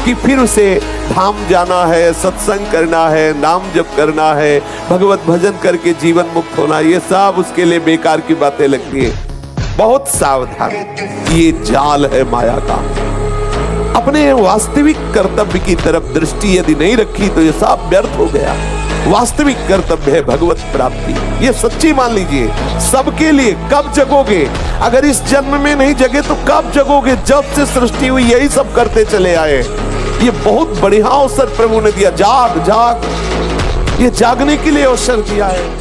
कि फिर उसे धाम जाना है, सत्संग करना है, नाम जप करना है, भगवत भजन करके जीवन मुक्त होना, ये सब उसके लिए बेकार की बातें लगती है। बहुत सावधान, ये जाल है माया का। अपने वास्तविक कर्तव्य की तरफ दृष्टि यदि नहीं रखी तो ये सब व्यर्थ हो गया। वास्तविक कर्तव्य है भगवत प्राप्ति, ये सच्ची मान लीजिए सबके लिए। कब जगोगे? अगर इस जन्म में नहीं जगे तो कब जगोगे? जब से सृष्टि हुई यही सब करते चले आए। ये बहुत बढ़िया अवसर प्रभु ने दिया, जाग जाग, ये जागने के लिए अवसर दिया है।